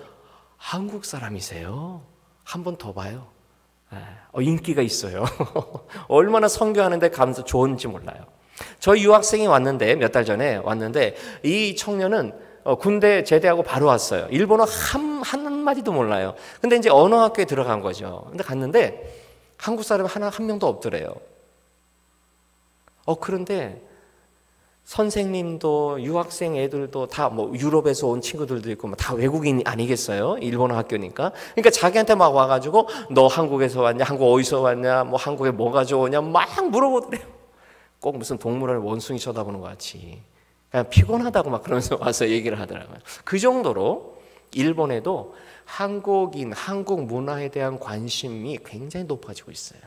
한국 사람이세요? 한 번 더 봐요. 인기가 있어요. 얼마나 선교하는데 감사 좋은지 몰라요. 저희 유학생이 왔는데, 몇 달 전에 왔는데, 이 청년은 군대 제대하고 바로 왔어요. 일본어 한마디도 몰라요. 근데 이제 언어학교에 들어간 거죠. 근데 갔는데 한국 사람 한 명도 없더래요. 그런데 선생님도 유학생 애들도 다 뭐 유럽에서 온 친구들도 있고 다 외국인 아니겠어요? 일본어 학교니까. 그러니까 자기한테 막 와가지고 너 한국에서 왔냐? 한국 어디서 왔냐? 뭐 한국에 뭐가 좋으냐? 막 물어보더래요. 꼭 무슨 동물원을 원숭이 쳐다보는 것 같이. 그냥 피곤하다고 막 그러면서 와서 얘기를 하더라고요. 그 정도로 일본에도 한국인, 한국 문화에 대한 관심이 굉장히 높아지고 있어요.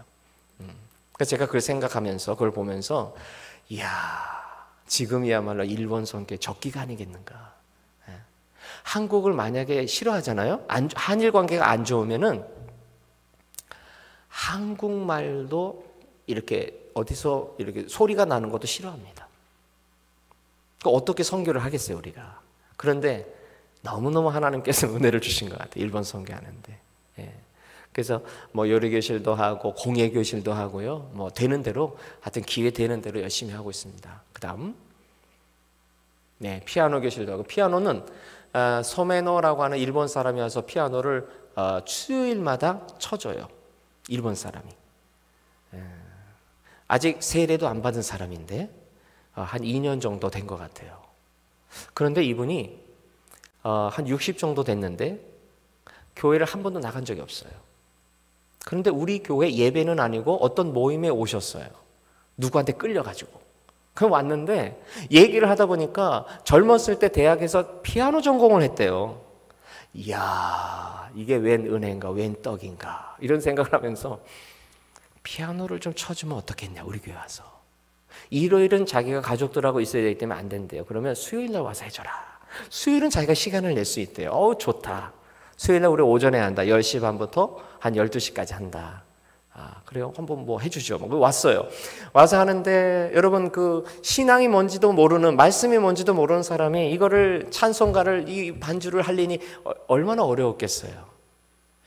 그래서 제가 그걸 생각하면서, 그걸 보면서 이야, 지금이야말로 일본 선교의 적기가 아니겠는가. 한국을 만약에 싫어하잖아요. 한일 관계가 안 좋으면은 한국말도 이렇게 어디서 이렇게 소리가 나는 것도 싫어합니다. 어떻게 선교를 하겠어요, 우리가. 그런데 너무너무 하나님께서 은혜를 주신 것 같아요. 일본 선교하는데. 그래서 뭐 요리교실도 하고 공예교실도 하고요. 뭐 되는 대로, 하여튼 기회 되는 대로 열심히 하고 있습니다. 그 다음 피아노 교실도 하고, 피아노는 소메노라고 하는 일본 사람이 와서 피아노를 수요일마다 쳐줘요. 일본 사람이. 아직 세례도 안 받은 사람인데 한 2년 정도 된 것 같아요. 그런데 이분이 한 60 정도 됐는데 교회를 한 번도 나간 적이 없어요. 그런데 우리 교회 예배는 아니고 어떤 모임에 오셨어요. 누구한테 끌려가지고. 그럼 왔는데 얘기를 하다 보니까 젊었을 때 대학에서 피아노 전공을 했대요. 이야, 이게 웬 은혜인가, 웬 떡인가, 이런 생각을 하면서 피아노를 좀 쳐주면 어떻겠냐, 우리 교회 와서. 일요일은 자기가 가족들하고 있어야 되기 때문에 안 된대요. 그러면 수요일날 와서 해줘라. 수요일은 자기가 시간을 낼 수 있대요. 좋다. 수요일날 우리 오전에 한다. 10시 반부터 한 12시까지 한다. 그래요? 한번 뭐 해주죠. 뭐 왔어요. 와서 하는데 여러분 그 신앙이 뭔지도 모르는 말씀이 뭔지도 모르는 사람이 이거를 찬송가를 이 반주를 하려니 얼마나 어려웠겠어요.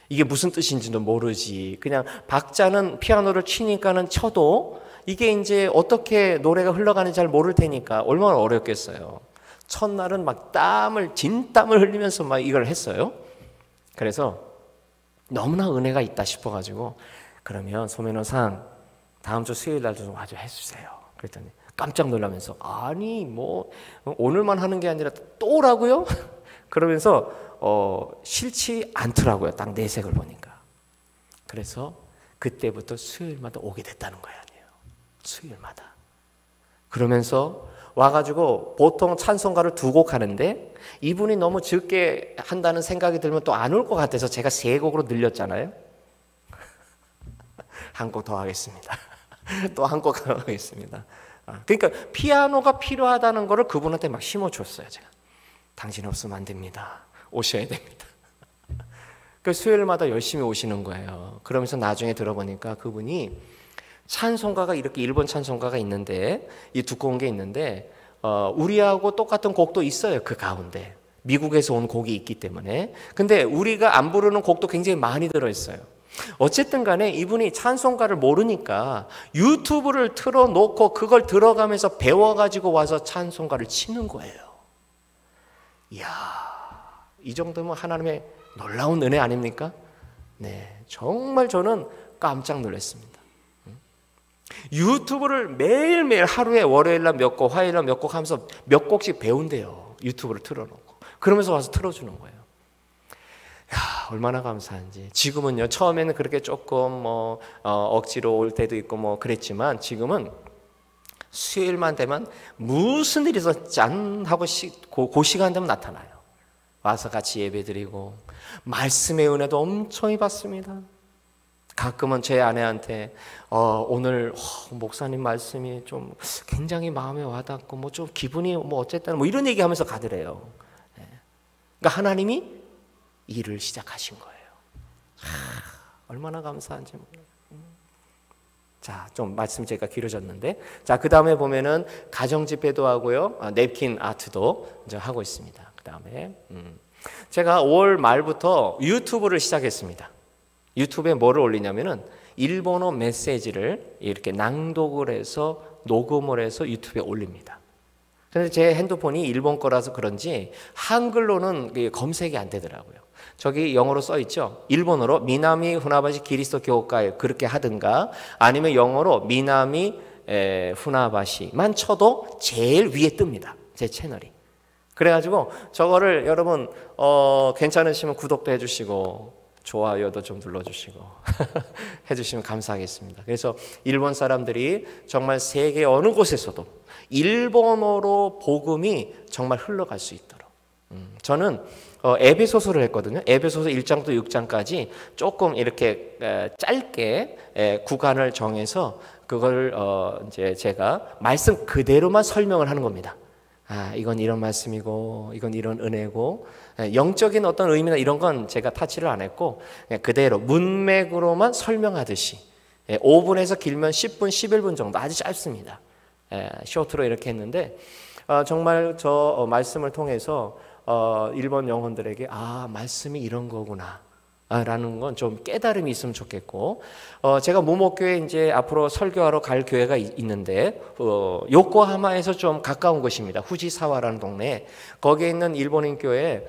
이게 무슨 뜻인지도 모르지. 그냥 박자는 피아노를 치니까는 쳐도 이게 이제 어떻게 노래가 흘러가는지 잘 모를 테니까 얼마나 어렵겠어요. 첫날은 막 진땀을 흘리면서 막 이걸 했어요. 그래서 너무나 은혜가 있다 싶어가지고 그러면 소면허상 다음 주 수요일 날도 좀 와줘 해주세요. 그랬더니 깜짝 놀라면서 아니 뭐 오늘만 하는 게 아니라 또라고요? 그러면서 싫지 않더라고요. 딱 내색을 보니까. 그래서 그때부터 수요일마다 오게 됐다는 거예요. 수요일마다. 그러면서 와가지고 보통 찬송가를 2곡 하는데 이분이 너무 적게 한다는 생각이 들면 또 안 올 것 같아서 제가 3곡으로 늘렸잖아요. 한 곡 더 하겠습니다. 또 한 곡 더 하겠습니다. 그러니까 피아노가 필요하다는 거를 그분한테 막 심어줬어요. 제가 당신 없으면 안 됩니다. 오셔야 됩니다. 그 수요일마다 열심히 오시는 거예요. 그러면서 나중에 들어보니까 그분이 찬송가가 이렇게 일본 찬송가가 있는데 이 두꺼운 게 있는데 우리하고 똑같은 곡도 있어요. 그 가운데 미국에서 온 곡이 있기 때문에. 근데 우리가 안 부르는 곡도 굉장히 많이 들어있어요. 어쨌든 간에 이분이 찬송가를 모르니까 유튜브를 틀어놓고 그걸 들어가면서 배워가지고 와서 찬송가를 치는 거예요. 이야, 이 정도면 하나님의 놀라운 은혜 아닙니까? 네, 정말 저는 깜짝 놀랐습니다. 유튜브를 매일매일 하루에 월요일날 몇 곡, 화요일날 몇 곡 하면서 몇 곡씩 배운대요. 유튜브를 틀어놓고. 그러면서 와서 틀어주는 거예요. 야, 얼마나 감사한지. 지금은요, 처음에는 그렇게 조금 억지로 올 때도 있고 뭐 그랬지만 지금은 수요일만 되면 무슨 일이 있어 짠 하고 그 시간 되면 나타나요. 와서 같이 예배드리고 말씀의 은혜도 엄청 받습니다. 가끔은 제 아내한테 오늘 목사님 말씀이 좀 굉장히 마음에 와닿고 뭐 좀 기분이 뭐 어쨌든 뭐 이런 얘기하면서 가더래요. 그러니까 하나님이 일을 시작하신 거예요. 얼마나 감사한지 몰라요. 자, 좀 말씀 제가 길어졌는데, 자, 그 다음에 보면은 가정 집회도 하고요, 냅킨 아트도 이제 하고 있습니다. 그 다음에 제가 5월 말부터 유튜브를 시작했습니다. 유튜브에 뭐를 올리냐면은 일본어 메시지를 이렇게 낭독을 해서 녹음을 해서 유튜브에 올립니다. 그런데 제 핸드폰이 일본 거라서 그런지 한글로는 검색이 안 되더라고요. 저기 영어로 써 있죠. 일본어로 미나미 후나바시 기리스도 교회에 그렇게 하든가 아니면 영어로 미나미 후나바시만 쳐도 제일 위에 뜹니다. 제 채널이. 그래가지고 저거를 여러분 괜찮으시면 구독도 해주시고 좋아요도 좀 눌러주시고 해주시면 감사하겠습니다. 그래서 일본 사람들이 정말 세계 어느 곳에서도 일본어로 복음이 정말 흘러갈 수 있도록 저는 에베소서를 했거든요. 에베소서 1장부터 6장까지 조금 이렇게 짧게 구간을 정해서 그걸 이제 제가 말씀 그대로만 설명을 하는 겁니다. 이건 이런 말씀이고 이건 이런 은혜고 영적인 어떤 의미나 이런 건 제가 타치를 안 했고 그냥 그대로 문맥으로만 설명하듯이 5분에서 길면 10분, 11분 정도 아주 짧습니다. 쇼트로 이렇게 했는데 정말 저 말씀을 통해서 일본 영혼들에게 말씀이 이런 거구나 라는 건 좀 깨달음이 있으면 좋겠고 제가 무목교회 이제 앞으로 설교하러 갈 교회가 있는데 요코하마에서 좀 가까운 곳입니다. 후지사와라는 동네에 거기에 있는 일본인 교회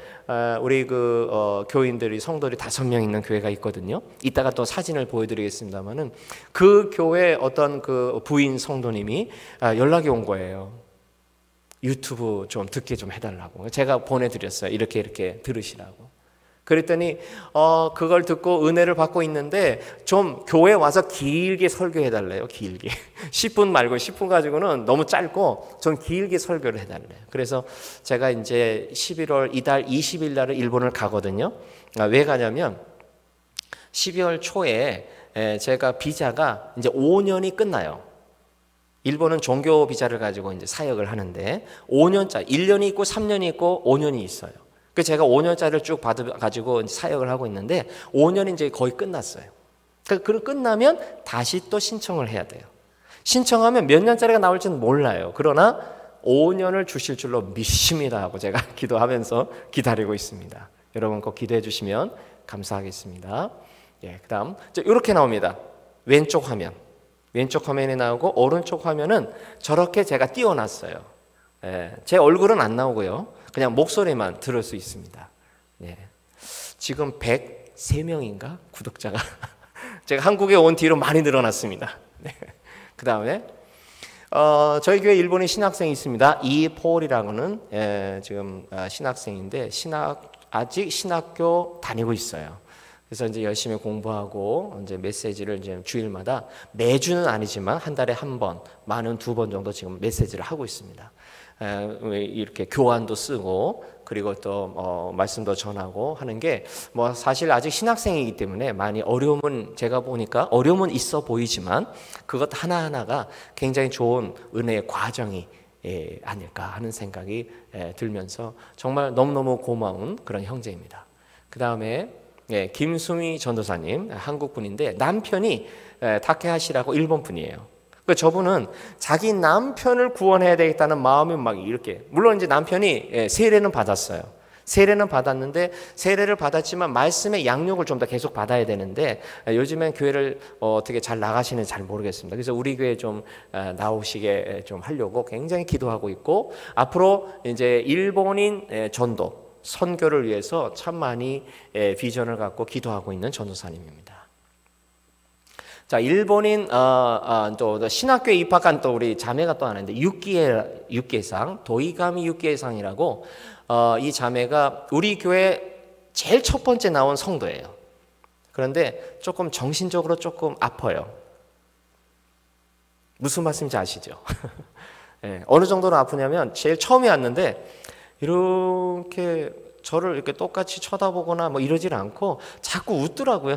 우리 그 교인들이 성도들이 5명 있는 교회가 있거든요. 이따가 또 사진을 보여드리겠습니다만은 그 교회 어떤 그 부인 성도님이 연락이 온 거예요. 유튜브 좀 듣게 좀 해달라고. 제가 보내드렸어요. 이렇게 들으시라고. 그랬더니 그걸 듣고 은혜를 받고 있는데 좀 교회 와서 길게 설교해 달래요. 길게 10분 말고 10분 가지고는 너무 짧고 좀 길게 설교를 해달래요. 그래서 제가 이제 11월 이달 20일 날에 일본을 가거든요. 왜 가냐면 12월 초에 제가 비자가 이제 5년이 끝나요. 일본은 종교 비자를 가지고 이제 사역을 하는데 5년짜리 1년이 있고 3년이 있고 5년이 있어요. 그래서 제가 5년짜리를 쭉 받아가지고 사역을 하고 있는데 5년이 이제 거의 끝났어요. 그러니까 끝나면 다시 또 신청을 해야 돼요. 신청하면 몇 년짜리가 나올지는 몰라요. 그러나 5년을 주실 줄로 믿습니다 하고 제가 기도하면서 기다리고 있습니다. 여러분 꼭 기도해 주시면 감사하겠습니다. 예, 그다음 이렇게 나옵니다. 왼쪽 화면, 왼쪽 화면에 나오고 오른쪽 화면은 저렇게 제가 띄워놨어요. 예, 제 얼굴은 안 나오고요. 그냥 목소리만 들을 수 있습니다. 예, 지금 103명인가 구독자가 제가 한국에 온 뒤로 많이 늘어났습니다. 네. 그 다음에 저희 교회 일본인 신학생이 있습니다. 이폴이라고는 지금 신학생인데 아직 신학교 다니고 있어요. 그래서 이제 열심히 공부하고 이제 메시지를 이제 주일마다 매주는 아니지만 한 달에 한 번, 많은 2번 정도 지금 메시지를 하고 있습니다. 이렇게 교환도 쓰고 그리고 또 말씀도 전하고 하는 게 뭐 사실 아직 신학생이기 때문에 많이 어려움은 제가 보니까 어려움은 있어 보이지만 그것 하나하나가 굉장히 좋은 은혜의 과정이 아닐까 하는 생각이 들면서 정말 너무너무 고마운 그런 형제입니다. 그 다음에 김수미 전도사님 한국 분인데 남편이 타케하시라고 일본 분이에요. 저분은 자기 남편을 구원해야 되겠다는 마음이 막 이렇게, 물론 이제 남편이 세례는 받았어요. 세례는 받았는데 세례를 받았지만 말씀의 양육을 좀 더 계속 받아야 되는데 요즘엔 교회를 어떻게 잘 나가시는지 잘 모르겠습니다. 그래서 우리 교회 좀 나오시게 좀 하려고 굉장히 기도하고 있고 앞으로 이제 일본인 전도 선교를 위해서 참 많이 비전을 갖고 기도하고 있는 전도사님입니다. 자, 일본인 또 신학교에 입학한 또 우리 자매가 또 하나 있는데 육계상 도이가미 육계상이라고 이 자매가 우리 교회 제일 첫 번째 나온 성도예요. 그런데 조금 정신적으로 조금 아파요. 무슨 말씀인지 아시죠? 네, 어느 정도로 아프냐면 제일 처음에 왔는데 이렇게 저를 이렇게 똑같이 쳐다보거나 뭐 이러질 않고 자꾸 웃더라고요.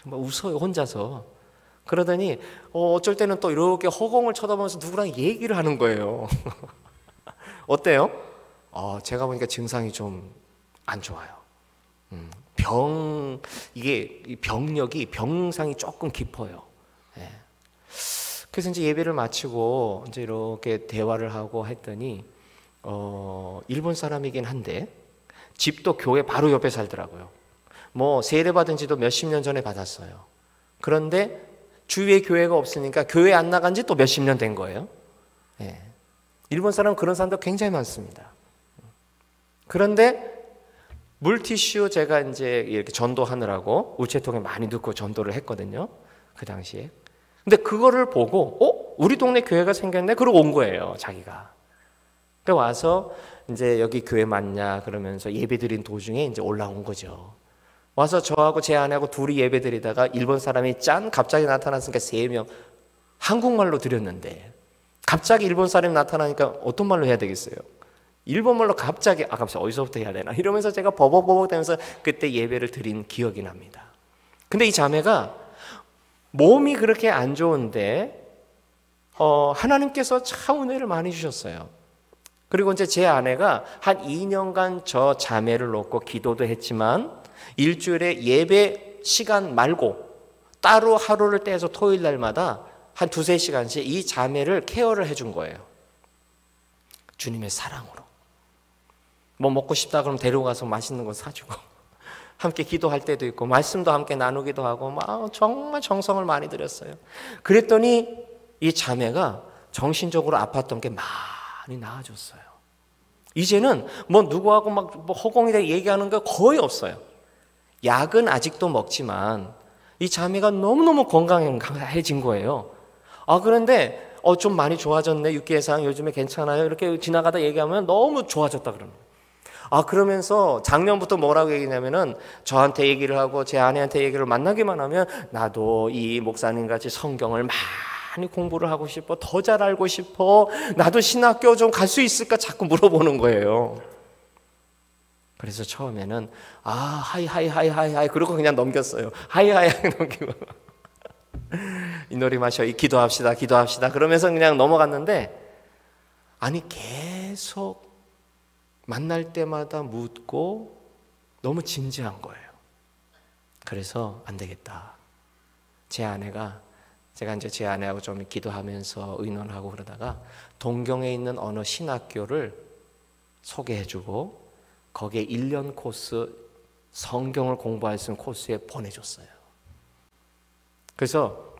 막 웃어요 혼자서. 그러더니 어쩔 때는 또 이렇게 허공을 쳐다보면서 누구랑 얘기를 하는 거예요. 어때요? 제가 보니까 증상이 좀 안 좋아요. 이게 병상이 조금 깊어요. 네. 그래서 이제 예배를 마치고 이제 이렇게 대화를 하고 했더니 일본 사람이긴 한데 집도 교회 바로 옆에 살더라고요. 뭐 세례 받은 지도 몇십 년 전에 받았어요. 그런데 주위에 교회가 없으니까 교회 안 나간 지 또 몇십 년 된 거예요. 네. 일본 사람은 그런 사람도 굉장히 많습니다. 그런데 물티슈 제가 이제 이렇게 전도하느라고 우체통에 많이 넣고 전도를 했거든요. 그 당시에. 근데 그거를 보고 우리 동네 교회가 생겼네. 그러고 온 거예요, 자기가. 그래 와서 이제 여기 교회 맞냐 그러면서 예배드린 도중에 이제 올라온 거죠. 와서 저하고 제 아내하고 둘이 예배드리다가 일본 사람이 갑자기 나타났으니까 3명 한국말로 드렸는데 갑자기 일본 사람이 나타나니까 어떤 말로 해야 되겠어요? 일본말로 갑자기 어디서부터 해야 되나 이러면서 제가 버벅버벅 대면서 그때 예배를 드린 기억이 납니다. 근데 이 자매가 몸이 그렇게 안 좋은데 하나님께서 참 은혜를 많이 주셨어요. 그리고 이제 제 아내가 한 2년간 저 자매를 놓고 기도도 했지만 일주일에 예배 시간 말고 따로 하루를 떼서 토요일 날마다 한 2-3시간씩 이 자매를 케어를 해준 거예요. 주님의 사랑으로. 뭐 먹고 싶다 그러면 데려가서 맛있는 거 사주고 함께 기도할 때도 있고 말씀도 함께 나누기도 하고 막 정말 정성을 많이 들였어요. 그랬더니 이 자매가 정신적으로 아팠던 게 많이 나아졌어요. 이제는 뭐 누구하고 막 뭐 허공에 대해 얘기하는 거 거의 없어요. 약은 아직도 먹지만 이 자매가 너무너무 건강해진 거예요. 그런데 좀 많이 좋아졌네. 육계상 요즘에 괜찮아요. 이렇게 지나가다 얘기하면 너무 좋아졌다 그러는 거예요. 그러면서 작년부터 뭐라고 얘기냐면은 저한테 얘기를 하고 제 아내한테 얘기를 만나기만 하면 나도 이 목사님 같이 성경을 많이 공부를 하고 싶어. 더 잘 알고 싶어. 나도 신학교 좀 갈 수 있을까 자꾸 물어보는 거예요. 그래서 처음에는 하이 그러고 그냥 넘겼어요. 하이 넘기고 이놀이 마셔 기도합시다 그러면서 그냥 넘어갔는데 계속 만날 때마다 묻고 너무 진지한 거예요. 그래서 안 되겠다. 제 아내가 제가 이제 제 아내하고 좀 기도하면서 의논하고 그러다가 동경에 있는 어느 신학교를 소개해주고 거기에 1년 코스 성경을 공부할 수 있는 코스에 보내줬어요. 그래서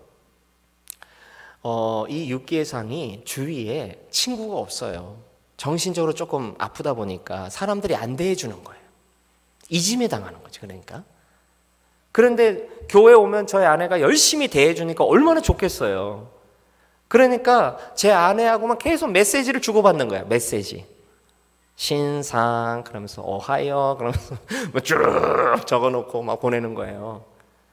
이 육기회상이 주위에 친구가 없어요. 정신적으로 조금 아프다 보니까 사람들이 안 대해주는 거예요. 이짐에 당하는 거죠. 그러니까. 그런데 교회 오면 저희 아내가 열심히 대해주니까 얼마나 좋겠어요. 그러니까 제 아내하고만 계속 메시지를 주고받는 거야. 메시지. 신상 그러면서 오하이오 그러면서 쭉 적어놓고 막 보내는 거예요.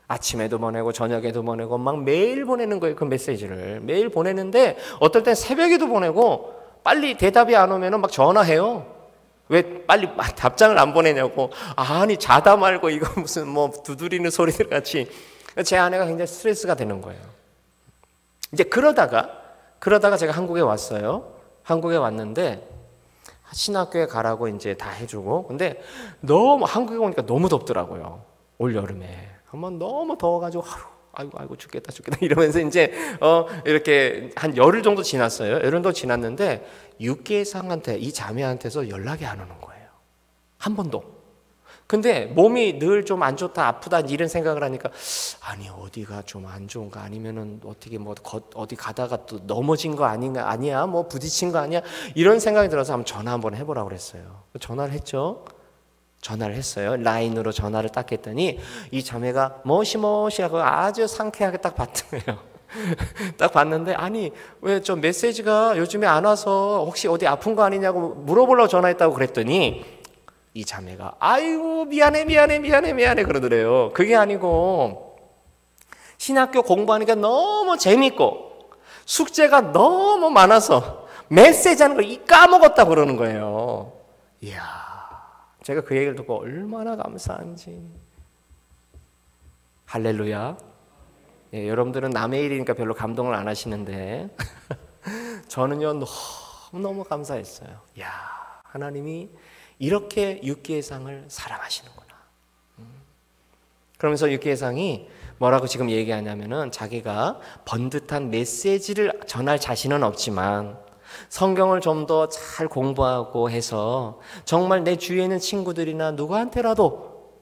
아침에도 보내고 저녁에도 보내고 막 매일 보내는 거예요. 그 메시지를 매일 보내는데 어떨 땐 새벽에도 보내고 빨리 대답이 안 오면은 막 전화해요. 왜 빨리 답장을 안 보내냐고. 아니 자다 말고 이거 무슨 뭐 두드리는 소리들 같이. 제 아내가 굉장히 스트레스가 되는 거예요. 이제 그러다가 제가 한국에 왔어요. 한국에 왔는데 신학교에 가라고 이제 다 해주고, 근데 너무 한국에 오니까 너무 덥더라고요. 올 여름에 한번 너무 더워가지고 아이고 죽겠다 이러면서 이제 이렇게 한 열흘 정도 지났어요. 열흘 정도 지났는데 육계상한테 이 자매한테서 연락이 안 오는 거예요. 한 번도. 근데 몸이 늘 좀 안 좋다 아프다 이런 생각을 하니까 아니 어디가 좀 안 좋은가 아니면은 어떻게 뭐 어디 가다가 또 넘어진 거 아니야 뭐 부딪힌 거 아니야 이런 생각이 들어서 한번 전화 한번 해보라고 그랬어요. 전화를 했죠. 전화를 했어요. 라인으로 전화를 딱 했더니 이 자매가 머시머시 하고 아주 상쾌하게 딱 받더래요. 딱 봤는데 아니 왜 저 메시지가 요즘에 안 와서 혹시 어디 아픈 거 아니냐고 물어보려고 전화했다고 그랬더니 이 자매가 아이고 미안해 그러더래요. 그게 아니고 신학교 공부하니까 너무 재밌고 숙제가 너무 많아서 메시지 하는 걸 까먹었다 그러는 거예요. 이야, 제가 그 얘기를 듣고 얼마나 감사한지. 할렐루야. 예, 여러분들은 남의 일이니까 별로 감동을 안 하시는데 저는요 너무 감사했어요. 야, 하나님이 이렇게 육기회상을 사랑하시는구나. 그러면서 육기회상이 뭐라고 지금 얘기하냐면은 자기가 번듯한 메시지를 전할 자신은 없지만 성경을 좀 더 잘 공부하고 해서 정말 내 주위에 있는 친구들이나 누구한테라도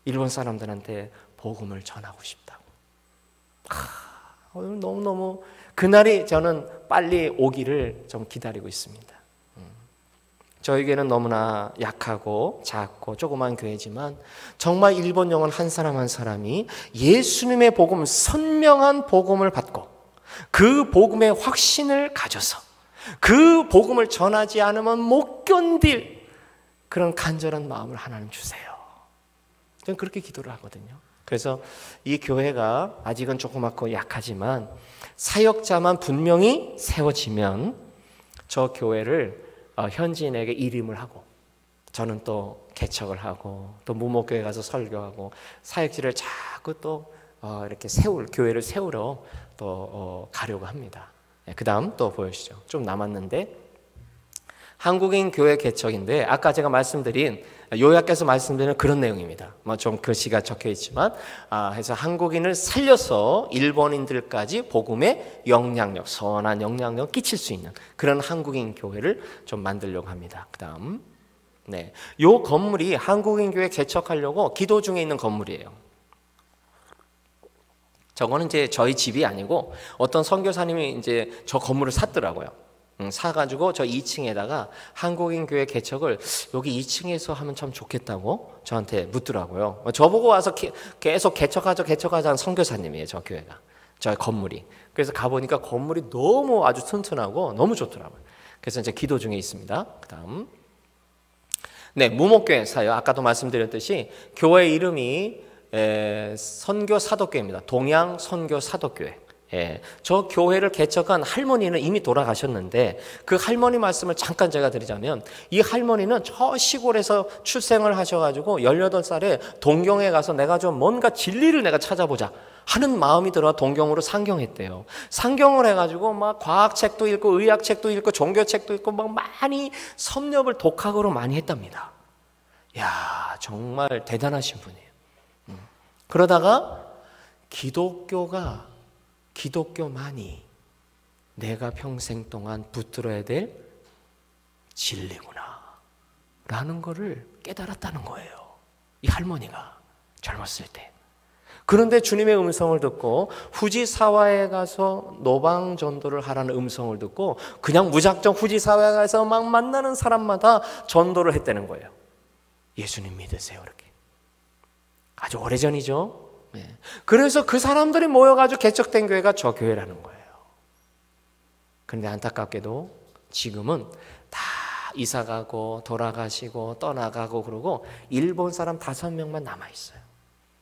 일본 사람들한테 복음을 전하고 싶다고. 오늘 너무너무 그날이 저는 빨리 오기를 좀 기다리고 있습니다. 저에게는 너무나 약하고 작고 조그만 교회지만 정말 일본 영혼 한 사람 한 사람이 예수님의 복음, 선명한 복음을 받고 그 복음의 확신을 가져서 그 복음을 전하지 않으면 못 견딜 그런 간절한 마음을 하나님 주세요. 저는 그렇게 기도를 하거든요. 그래서 이 교회가 아직은 조그맣고 약하지만 사역자만 분명히 세워지면 저 교회를 현지인에게 이름을 하고 저는 또 개척을 하고 또 무목교회 가서 설교하고 사역지를 자꾸 또 이렇게 교회를 세우러 또 가려고 합니다. 그 다음 또 보여주시죠. 좀 남았는데 한국인 교회 개척인데 아까 제가 말씀드린 요약해서 말씀드리는 그런 내용입니다. 뭐 좀 글씨가 적혀 있지만 해서 한국인을 살려서 일본인들까지 복음의 영향력, 선한 영향력 끼칠 수 있는 그런 한국인 교회를 좀 만들려고 합니다. 그다음 네, 요 건물이 한국인 교회 개척하려고 기도 중에 있는 건물이에요. 저거는 이제 저희 집이 아니고 어떤 선교사님이 이제 저 건물을 샀더라고요. 사가지고 저 2층에다가 한국인 교회 개척을 여기 2층에서 하면 참 좋겠다고 저한테 묻더라고요. 저보고 와서 계속 개척하자 하는 선교사님이에요. 저 교회가, 저 건물이. 그래서 가보니까 건물이 너무 아주 튼튼하고 너무 좋더라고요. 그래서 이제 기도 중에 있습니다. 그 다음 네, 무목교회 사요. 아까도 말씀드렸듯이 교회 이름이 선교사도교회입니다. 동양 선교사도교회. 예, 저 교회를 개척한 할머니는 이미 돌아가셨는데 그 할머니 말씀을 잠깐 제가 드리자면 이 할머니는 저 시골에서 출생을 하셔가지고 18살에 동경에 가서 내가 좀 뭔가 진리를 내가 찾아보자 하는 마음이 들어 동경으로 상경했대요. 상경을 해가지고 막 과학책도 읽고 의학책도 읽고 종교책도 읽고 막 많이 섭렵을 독학으로 많이 했답니다. 야, 정말 대단하신 분이에요. 그러다가 기독교만이 내가 평생 동안 붙들어야 될 진리구나 라는 거를 깨달았다는 거예요. 이 할머니가 젊었을 때. 그런데 주님의 음성을 듣고 후지사와에 가서 노방 전도를 하라는 음성을 듣고 그냥 무작정 후지사와에 가서 막 만나는 사람마다 전도를 했다는 거예요. 예수님 믿으세요 이렇게. 아주 오래전이죠. 네. 그래서 그 사람들이 모여가지고 개척된 교회가 저 교회라는 거예요. 그런데 안타깝게도 지금은 다 이사가고 돌아가시고 떠나가고 그러고 일본 사람 5명만 남아있어요.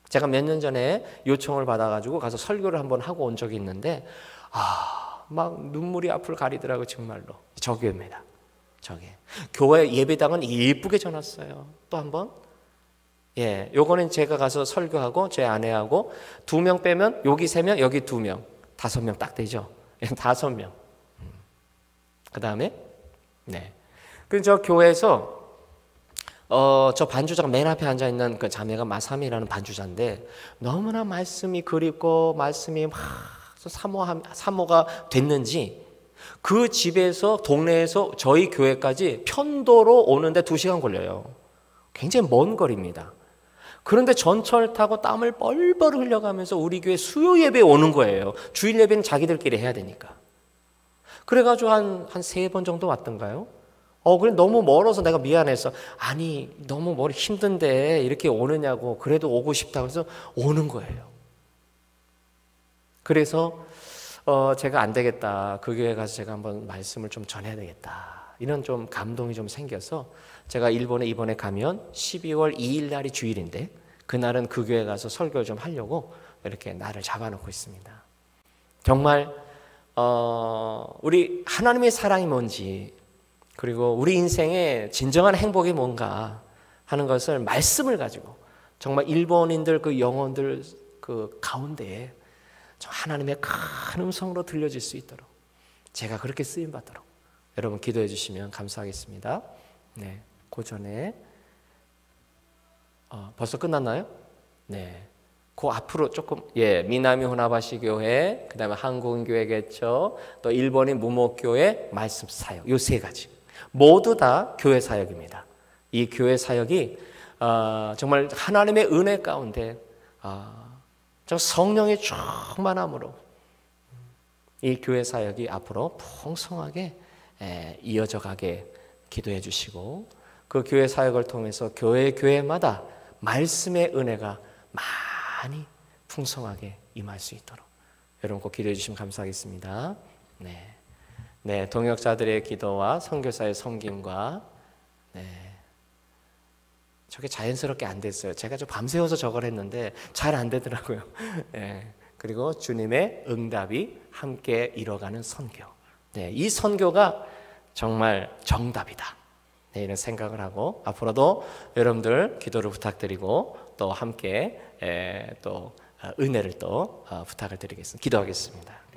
제가 몇 년 전에 요청을 받아가지고 가서 설교를 한번 하고 온 적이 있는데 막 눈물이 앞을 가리더라고요. 정말로. 저 교회입니다. 저게. 교회 예배당은 예쁘게 져놨어요. 또 한번. 예, 요거는 제가 가서 설교하고 제 아내하고 2명 빼면 여기 3명 여기 2명 5명 딱 되죠. 5명. 그 다음에 네. 그 저 교회에서 저 반주자가 맨 앞에 앉아 있는 그 자매가 마삼이라는 반주자인데 너무나 말씀이 그립고 말씀이 막 사모가 됐는지 그 집에서 동네에서 저희 교회까지 편도로 오는데 2시간 걸려요. 굉장히 먼 거리입니다. 그런데 전철 타고 땀을 뻘뻘 흘려가면서 우리 교회 수요 예배에 오는 거예요. 주일 예배는 자기들끼리 해야 되니까. 그래가지고 한 3번 정도 왔던가요? 그래 너무 멀어서 내가 미안해서 아니 너무 머리 힘든데 이렇게 오느냐고 그래도 오고 싶다고 해서 오는 거예요. 그래서 제가 안 되겠다. 그 교회 가서 제가 한번 말씀을 좀 전해야 되겠다. 이런 좀 감동이 좀 생겨서 제가 일본에 이번에 가면 12월 2일 날이 주일인데 그날은 그 교회 가서 설교를 좀 하려고 이렇게 날을 잡아놓고 있습니다. 정말 우리 하나님의 사랑이 뭔지 그리고 우리 인생의 진정한 행복이 뭔가 하는 것을 말씀을 가지고 정말 일본인들 그 영혼들 그 가운데에 하나님의 큰 음성으로 들려질 수 있도록 제가 그렇게 쓰임 받도록 여러분 기도해 주시면 감사하겠습니다. 네, 그 전에 벌써 끝났나요? 네, 그 앞으로 조금 미나미 호나바시 교회, 그 다음에 한국인 교회겠죠. 또 일본인 무목교회 말씀 사역 요 3가지 모두 다 교회 사역입니다. 이 교회 사역이 정말 하나님의 은혜 가운데 성령의 충만함으로 이 교회 사역이 앞으로 풍성하게 이어져 가게 기도해 주시고 그 교회 사역을 통해서 교회마다 말씀의 은혜가 많이 풍성하게 임할 수 있도록 여러분 꼭 기도해 주시면 감사하겠습니다. 네, 동역자들의 기도와 선교사의 섬김과 저게 자연스럽게 안 됐어요. 제가 좀 밤새워서 저걸 했는데 잘 안 되더라고요. 그리고 주님의 응답이 함께 이뤄가는 선교. 이 선교가 정말 정답이다. 이런 생각을 하고 앞으로도 여러분들 기도를 부탁드리고 또 함께 또 은혜를 또 부탁을 드리겠습니다. 기도하겠습니다.